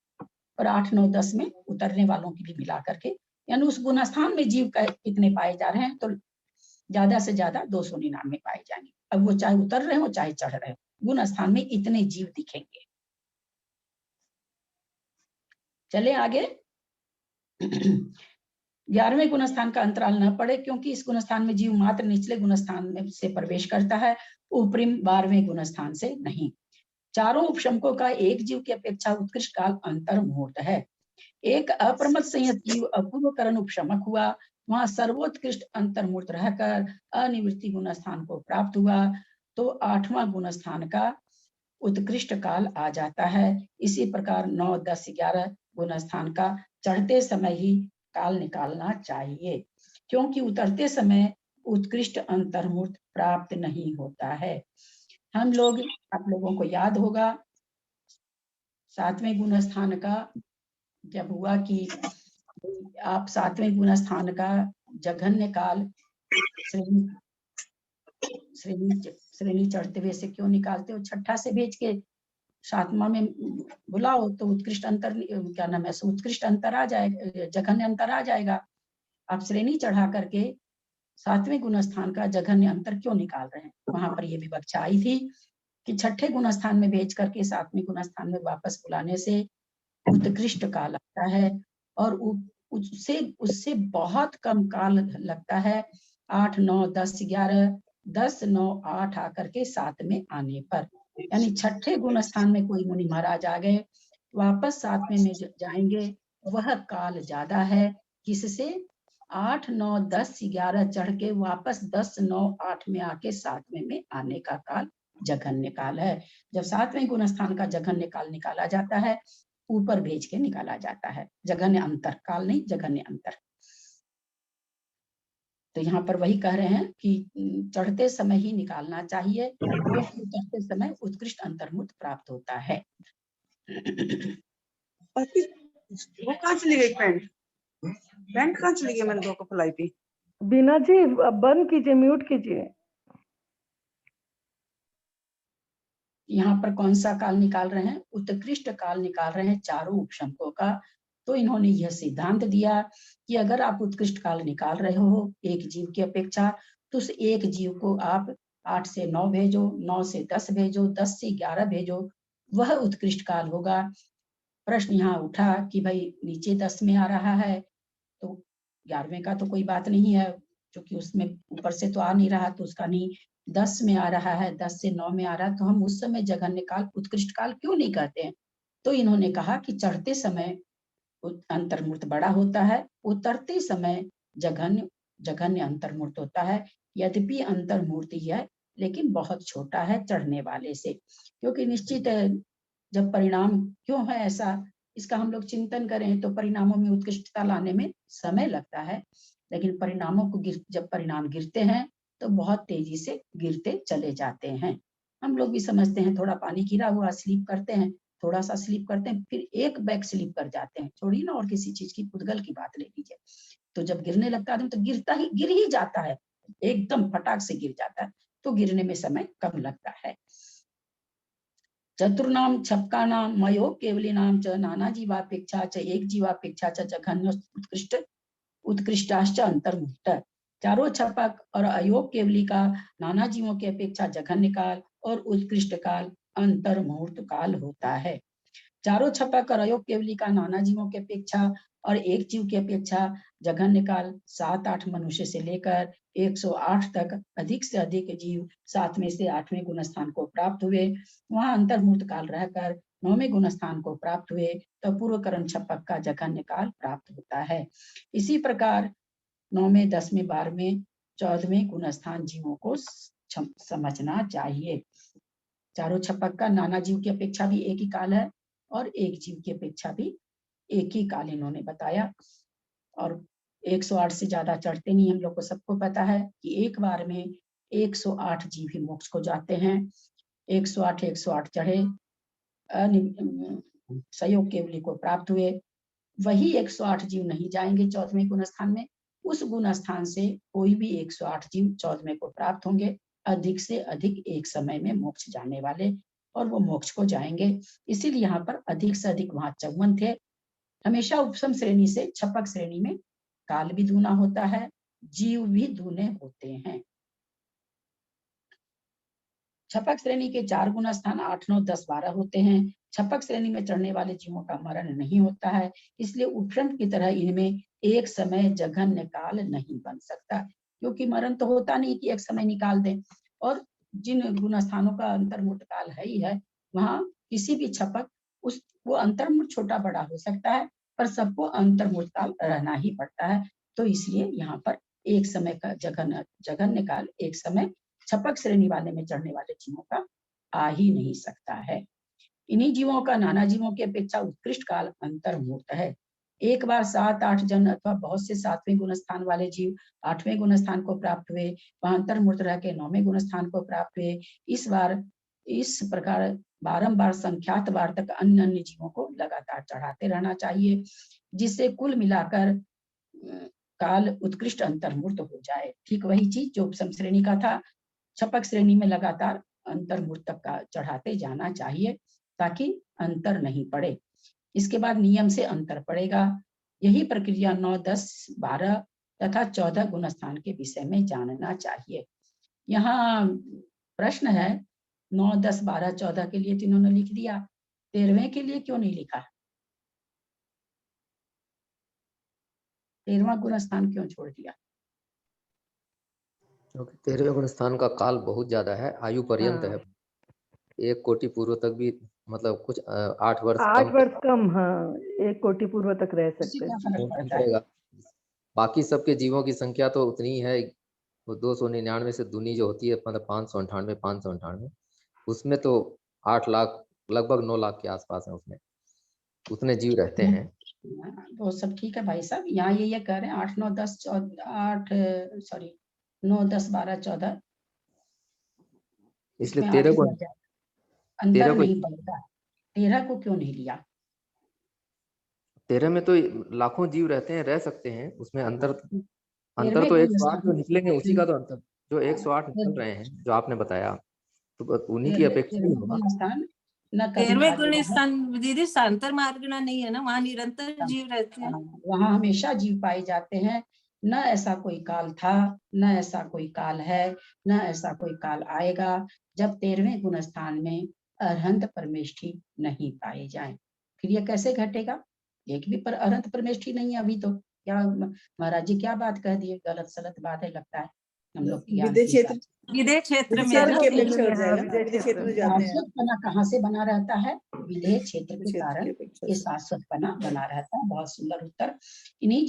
और 8, 9, 10 में उतरने वालों की भी मिला करके, यानी उस गुण स्थान में जीव कितने पाए जा रहे हैं, तो ज्यादा से ज्यादा 299 पाए जाएंगे। अब वो चाहे उतर रहे हो चाहे चढ़ रहे हो, गुण स्थान में इतने जीव दिखेंगे। चले आगे। 11वें गुण स्थान का अंतराल न पड़े, क्योंकि इस गुण स्थान में जीव मात्र निचले गुण स्थान में से प्रवेश करता है, ऊपरी 12वें गुण स्थान से नहीं। चारों उपशमकों का एक जीव की अपेक्षा उत्कृष्ट काल अंतर्मुहूर्त है। एक अप्रमथ संयत जीव अपूर्व करण उपशमक हुआ, वहां सर्वोत्कृष्ट अंतर्मुहूर्त रहकर अनिवृत्ति गुण स्थान को प्राप्त हुआ, तो 8वां गुण स्थान का उत्कृष्ट काल आ जाता है। इसी प्रकार 9, 10, 11 गुण स्थान का चढ़ते समय ही काल निकालना चाहिए, क्योंकि उतरते समय उत्कृष्ट अंतर्मुहूर्त प्राप्त नहीं होता है। हम लोग, आप लोगों को याद होगा 7वें गुण स्थान का जब हुआ कि आप 7वें गुण स्थान का जघन्य काल श्रेणी चढ़ते हुए से क्यों निकालते हो? 6ठा से भेज के 7वां में बुलाओ तो उत्कृष्ट अंतर, क्या नाम है, उत्कृष्ट अंतर आ जाएगा, जघन्य अंतर आ जाएगा। आप श्रेणी चढ़ा करके 7वें गुण स्थान का जघन्य अंतर क्यों निकाल रहे हैं? वहां पर ये विवक्षा आई थी कि 6ठे गुण स्थान में भेज करके 7वें गुण स्थान में वापस बुलाने से उत्कृष्ट काल आता है, और उससे बहुत कम काल लगता है 8, 9, 10, 11, 10, 9, 8 आकर के 7 में आने पर। यानी छठे गुण स्थान में कोई मुनि महाराज आ गए, वापस 7वें में जाएंगे, वह काल ज्यादा है। किससे? 8, 9, 10, 11 चढ़ के वापस 10, 9, 8 में आके 7वें में आने का काल जघन्य काल है। जब 7वें गुण स्थान का जघन्य काल निकाला जाता है, ऊपर भेज के निकाला जाता है। जघन्य अंतर काल नहीं, जघन्य अंतर। तो यहाँ पर वही कह रहे हैं कि चढ़ते समय ही निकालना चाहिए, क्योंकि चढ़ते समय उत्कृष्ट अंतर्मुक्त प्राप्त होता है। वो कहाँ चली गई पैंट? पैंट कहाँ चली गई? मैंने दो को फुलाई थी। बीना जी अब बंद कीजिए, म्यूट कीजिए। यहाँ पर कौन सा काल निकाल रहे हैं? उत्कृष्ट काल निकाल रहे हैं चारों उपशमकों का। तो इन्होंने यह सिद्धांत दिया कि अगर आप उत्कृष्ट काल निकाल रहे हो एक जीव की अपेक्षा, तो उस एक जीव को आप 8 से 9 भेजो, 9 से 10 भेजो, 10 से 11 भेजो, वह उत्कृष्ट काल होगा। प्रश्न यहाँ उठा कि भाई नीचे 10 में आ रहा है, तो 11वें का तो कोई बात नहीं है, क्योंकि उसमें ऊपर से तो आ नहीं रहा, तो उसका नहीं। 10 में आ रहा है, 10 से 9 में आ रहा है, तो हम उस समय जघन्य काल उत्कृष्ट काल क्यों नहीं कहते हैं? तो इन्होंने कहा कि चढ़ते समय अंतर्मूर्त बड़ा होता है, उतरते समय जघन्य अंतर्मूर्त होता है। यद्यपि अंतर्मूर्ति है, लेकिन बहुत छोटा है चढ़ने वाले से, क्योंकि निश्चित जब परिणाम क्यों है ऐसा, इसका हम लोग चिंतन करें तो परिणामों में उत्कृष्टता लाने में समय लगता है, लेकिन परिणामों को जब परिणाम गिरते हैं तो बहुत तेजी से गिरते चले जाते हैं। हम लोग भी समझते हैं, थोड़ा पानी गिरा हुआ, स्लिप करते हैं, थोड़ा सा स्लिप करते हैं, फिर एक बैग स्लिप कर जाते हैं, छोड़िए ना और किसी चीज की पुद्गल की बात ले लीजिए। तो जब गिरने लगता है तो गिर ही जाता है, एकदम फटाक से गिर जाता है, तो गिरने में समय कम लगता है। चतुर्नाम छपकानाम मयो केवलीनाम च नाना जीवापेक्षा च एक जीवापेक्षा च जघन्य उत्कृष्टाश्च अंतर्मुक्त। चारों छपक और अयोग केवली का नाना जीवों की अपेक्षा जघन्य काल और उत्कृष्ट काल अंतर्मुहूर्त काल होता है। चारों छपक और अयोग केवली का नाना जीवों की अपेक्षा और एक जीव की अपेक्षा जघन्य काल 7-8 मनुष्य से लेकर 108 तक अधिक से अधिक जीव 7वें से 8वें गुण स्थान को प्राप्त हुए, वहां अंतर्मुहूर्त काल रहकर 9वें गुण स्थान को प्राप्त हुए, तो पूर्व करण छपक का जघन्य काल प्राप्त होता है। इसी प्रकार 9वें, 10वें, 12वें, 14वें गुण स्थान जीवों को समझना चाहिए। चारों छपक का नाना जीव की अपेक्षा भी एक ही काल है, और एक जीव की अपेक्षा भी एक ही काल इन्होंने बताया। और 108 से ज्यादा चढ़ते नहीं, हम लोग को सबको पता है कि एक बार में 108 जीव ही मोक्ष को जाते हैं। 108 चढ़े, सहयोग केवली को प्राप्त हुए, वही 108 जीव नहीं जाएंगे 14वें गुण स्थान में, उस गुण स्थान से कोई भी 108 जीव 14वें को प्राप्त होंगे, अधिक से अधिक एक समय में मोक्ष जाने वाले, और वो मोक्ष को जाएंगे। इसीलिए यहाँ पर अधिक से अधिक वहां 54 थे। हमेशा उपसम श्रेणी से छपक श्रेणी में काल भी दूना होता है, जीव भी दूने होते हैं। छपक श्रेणी के 4 गुण स्थान 8, 9, 10, 12 होते हैं। छपक श्रेणी में चढ़ने वाले जीवों का मरण नहीं होता है, इसलिए उपशम की तरह इनमें एक समय जघन्य काल नहीं बन सकता, क्योंकि मरण तो होता नहीं कि एक समय निकाल दें। और जिन गुण स्थानों का अंतर्मुहूर्त काल है ही है, वहां किसी भी छपक वो अंतर्मुहूर्त छोटा बड़ा हो सकता है, पर सबको अंतर्मुहूर्त काल रहना ही पड़ता है। तो इसलिए यहाँ पर एक समय का जघन्य काल एक समय छपक श्रेणी वाले में चढ़ने वाले जीवों का आ ही नहीं सकता है। इन्हीं जीवों का नाना जीवों की अपेक्षा उत्कृष्ट काल अंतर्मुहूर्त है। एक बार 7-8 जन अथवा बहुत से 7वें गुण स्थान वाले जीव 8वें गुण स्थान को प्राप्त हुए, वहां अंतर्मुहूर्त रह के 9वें गुण स्थान को प्राप्त हुए। इस प्रकार बारंबार संख्यात बार तक अन्य अन्य जीवों को लगातार चढ़ाते रहना चाहिए, जिससे कुल मिलाकर काल उत्कृष्ट अंतर्मुहूर्त हो जाए। ठीक वही चीज जो उपसम श्रेणी का था, छपक श्रेणी में लगातार अंतर्मुहूर्त तक का चढ़ाते जाना चाहिए, ताकि अंतर नहीं पड़े। इसके बाद नियम से अंतर पड़ेगा। यही प्रक्रिया 9, 10, 12 तथा 14 गुण स्थान के विषय में जानना चाहिए। यहाँ प्रश्न है 9, 10, 12, 14 के लिए तो इन्होंने लिख दिया, 13वें के लिए क्यों नहीं लिखा? 13वां गुण स्थान क्यों छोड़ दिया? क्योंकि 13वें गुण स्थान का काल बहुत ज्यादा है, आयु पर्यंत है। 1 कोटि पूर्व तक भी मतलब कुछ 8 वर्ष 8 कम वर्ष कम, हाँ 1 कोटि पूर्व तक रह उसी सकते का हैं। फर्क पड़ता है। पड़ेगा। बाकी सबके जीवों की संख्या तो उतनी ही है, वो 299 से दूनी जो होती है मतलब 598 उसमें तो 8 लाख लगभग 9 लाख के आसपास है, उसमें उतने जीव रहते हैं। वो सब ठीक है भाई साहब, यहाँ ये कह रहे हैं 8 9 10 14 सॉरी 9 10 12 14, इसलिए इसमें 13 8 को ही अंतर 13 को नहीं बढ़ता। 13 को क्यों नहीं लिया? 13 में तो लाखों जीव रहते हैं, रह सकते हैं, उसमें अंतर तेरहवें तो गुण 108 जो स्थान निकलेंगे उसी का तो अंतर, जो 108 निकल रहे हैं जो आपने बताया, तो उन्हीं की अपेक्षा ही होगा। गुण स्थान न कभी 13वें गुण भागेगा, स्थान दीदी शांतर मार्गना नहीं है ना, वहाँ निरंतर जीव रहते हैं। वहाँ हमेशा जीव पाए जाते हैं। न ऐसा कोई काल था, न ऐसा कोई काल है, न ऐसा कोई काल आएगा जब 13वें गुण स्थान में अरहंत परमेष्ठी नहीं पाए जाएं। फिर ये कैसे घटेगा? एक भी पर अरहंत परमेष्ठी नहीं है अभी तो। क्या महाराज जी क्या बात कह दिए? गलत सलत बात है लगता है हम लोग की विदेश क्षेत्र, विदेह क्षेत्र विदेश में है क्षेत्र ना, की तो अपेक्षा हट हाँ, जाएगा ना, विदेश विदेश क्षेत्र में क्षेत्र। जाते हैं। शाश्वतपना कहाँ से बना रहता है? विलेय क्षेत्र के क्षेत्र कारण की अपेक्षा ये से। शाश्वतपना बना रहता है। बहुत सुंदर उत्तर। इन्हीं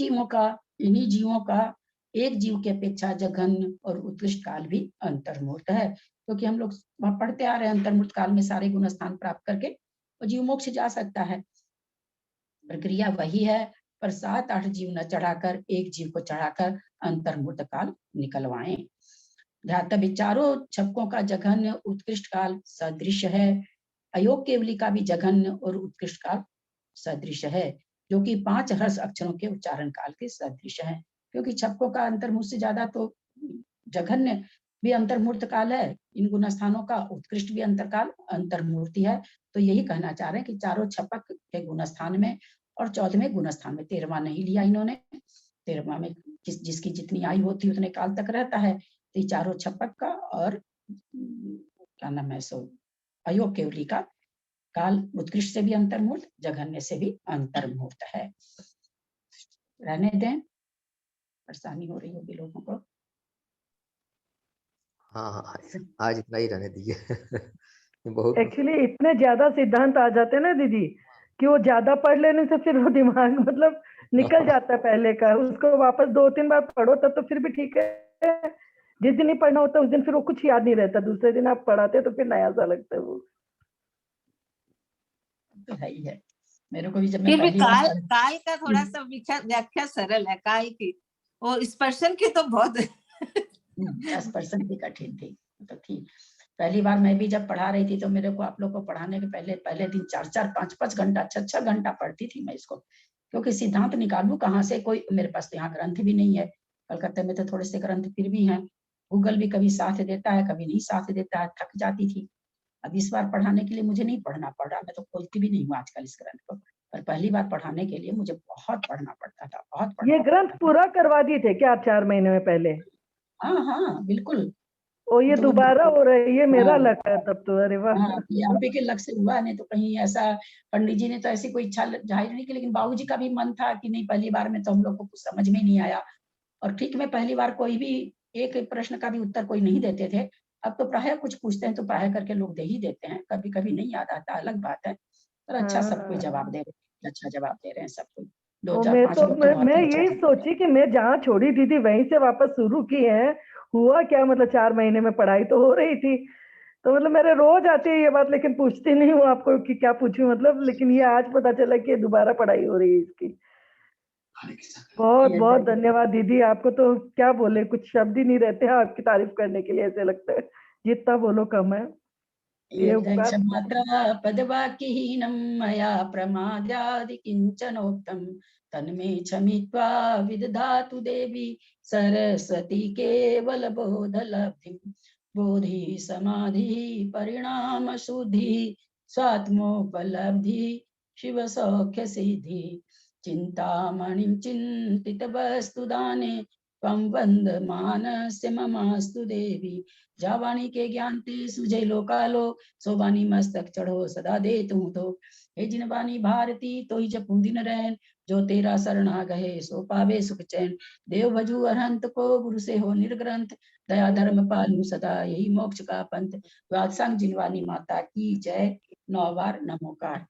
जीवों का एक जीव की अपेक्षा जघन्य और उत्कृष्ट काल भी अंतर्मूर्त है, क्योंकि हम लोग पढ़ते आ रहे हैं अंतर्मूर्त काल में सारे गुण स्थान प्राप्त करके और जीव मोक्ष जा सकता है। प्रक्रिया वही है, पर 7-8 जीव न चढ़ाकर एक जीव को चढ़ाकर अंतर्मूर्त काल निकलवाएं। ध्यातव्य चारों छपकों का जघन्य उत्कृष्ट काल सदृश है। अयोग केवली का भी जघन्य और उत्कृष्ट काल सदृश है, जो कि 5 हर्ष अक्षरों के उच्चारण काल के सदृश है। क्योंकि छपकों का अंतर्मूर्त से ज्यादा तो जघन्य भी अंतर्मूर्त काल है, इन गुण स्थानों का उत्कृष्ट भी अंतरकाल अंतर्मूर्ति है। तो यही कहना चाह रहे हैं कि चारों छपक के गुण स्थान में और 14वें गुण स्थान में, 13वां नहीं लिया इन्होंने। 13वां में जिसकी जितनी आयु होती है उतने काल तक रहता है। तो ये चारों छपक का और क्या नाम है सो अयोग केवली का काल उत्कृष्ट से भी अंतर्मूर्त, जघन्य से भी अंतर्मूर्त है। रहने दें, परेशानी हो रही होगी लोगों को। हाँ, आज इतना ही रहने दीजिए। बहुत एक्चुअली इतने ज्यादा सिद्धांत आ जाते हैं ना दीदी कि वो ज्यादा पढ़ लेने से फिर वो दिमाग मतलब निकल जाता है पहले का, उसको वापस 2-3 बार पढ़ो तब तो फिर भी ठीक है। जिस दिन ही पढ़ना होता है उस दिन फिर वो कुछ याद नहीं रहता, दूसरे दिन आप पढ़ाते तो फिर नया सा लगता है वो। तो है ही है। मेरे को भी जब मैं फिर भी पहली बार काल का थोड़ा सा व्याख्या सरल है काल की, और स्पर्शन की तो बहुत 10% भी कठिन थी तो थी। पहली बार मैं भी जब पढ़ा रही थी तो मेरे को आप लोग को पढ़ाने के पहले दिन 4-4 5-5 घंटा 6-6 घंटा पढ़ती थी मैं इसको, क्योंकि सिद्धांत निकालूं कहाँ से, कोई मेरे पास तो यहाँ ग्रंथ भी नहीं है। कलकत्ते में तो थोड़े से ग्रंथ फिर भी हैं, गूगल भी कभी साथ देता है कभी नहीं साथ देता है, थक जाती थी। अब इस बार पढ़ाने के लिए मुझे नहीं पढ़ना पड़ रहा, मैं तो खोलती भी नहीं हूँ आजकल इस ग्रंथ को, पर पहली बार पढ़ाने के लिए मुझे बहुत पढ़ना पड़ता था, बहुत पढ़ना ये ग्रंथ पूरा करवा दिए थे क्या आप 4 महीने में पहले? हाँ हाँ बिल्कुल। और ये तो दोबारा हो रहा है, ये मेरा हाँ, लग है तब तो। अरे वाह। हाँ, ये आप ही के लग से हुआ, नहीं तो कहीं ऐसा पंडित जी ने तो ऐसी कोई इच्छा जाहिर नहीं की, लेकिन बाबूजी का भी मन था कि नहीं, पहली बार में तो हम लोग को कुछ समझ में नहीं आया। और ठीक में पहली बार कोई भी एक प्रश्न का भी उत्तर कोई नहीं देते थे। अब तो प्राय कुछ पूछते हैं तो प्राय करके लोग दे ही देते हैं, कभी कभी नहीं याद आता, अलग बात है। पर अच्छा सब कोई जवाब दे रहे हैं, अच्छा जवाब दे रहे हैं सब कोई। 2-4-5 लोग तो बहुत मैं ही अच्छा यही सोची कि मैं जहाँ छोड़ी थी वहीं से वापस शुरू की है। हुआ क्या, मतलब 4 महीने में पढ़ाई तो हो रही थी, तो मतलब मेरे रोज आती है ये बात, लेकिन पूछती नहीं हूँ आपको कि क्या पूछूं मतलब, लेकिन ये आज पता चला कि दोबारा पढ़ाई हो रही है इसकी। बहुत बहुत धन्यवाद दीदी, आपको तो क्या बोले, कुछ शब्द ही नहीं रहते हैं आपकी तारीफ करने के लिए, ऐसे लगता है जितना बोलो कम है। ये पदवाक्यहीनं मया प्रमादादि किंचनोक्तम् तन्मे क्षमित्वा विदधातु देवी सरस्वती केवल बोधलब्धिं। बोधि समाधि परिणाम शुद्धि स्वात्मोपलब्धि शिव सौख्य सिद्धि। चिंतामणिं चिंतित वस्तु दाने त्वं वन्दमानस्य ममास्तु देवी। जावाणी के ज्ञान ते सुझे लोकालो, सोबानी मस्तक चढ़ो सदा दे तू तो। हे जिनवानी भारती तो ही जपू दिन रैन, जो तेरा शरणा गए सो पावे सुख चैन। देव भजू अरहंत को गुरु से हो निर्ग्रंथ, दया धर्म पालू सदा यही मोक्ष का पंथ। द्वादशांग जिनवानी माता की जय। 9 बार नमोकार।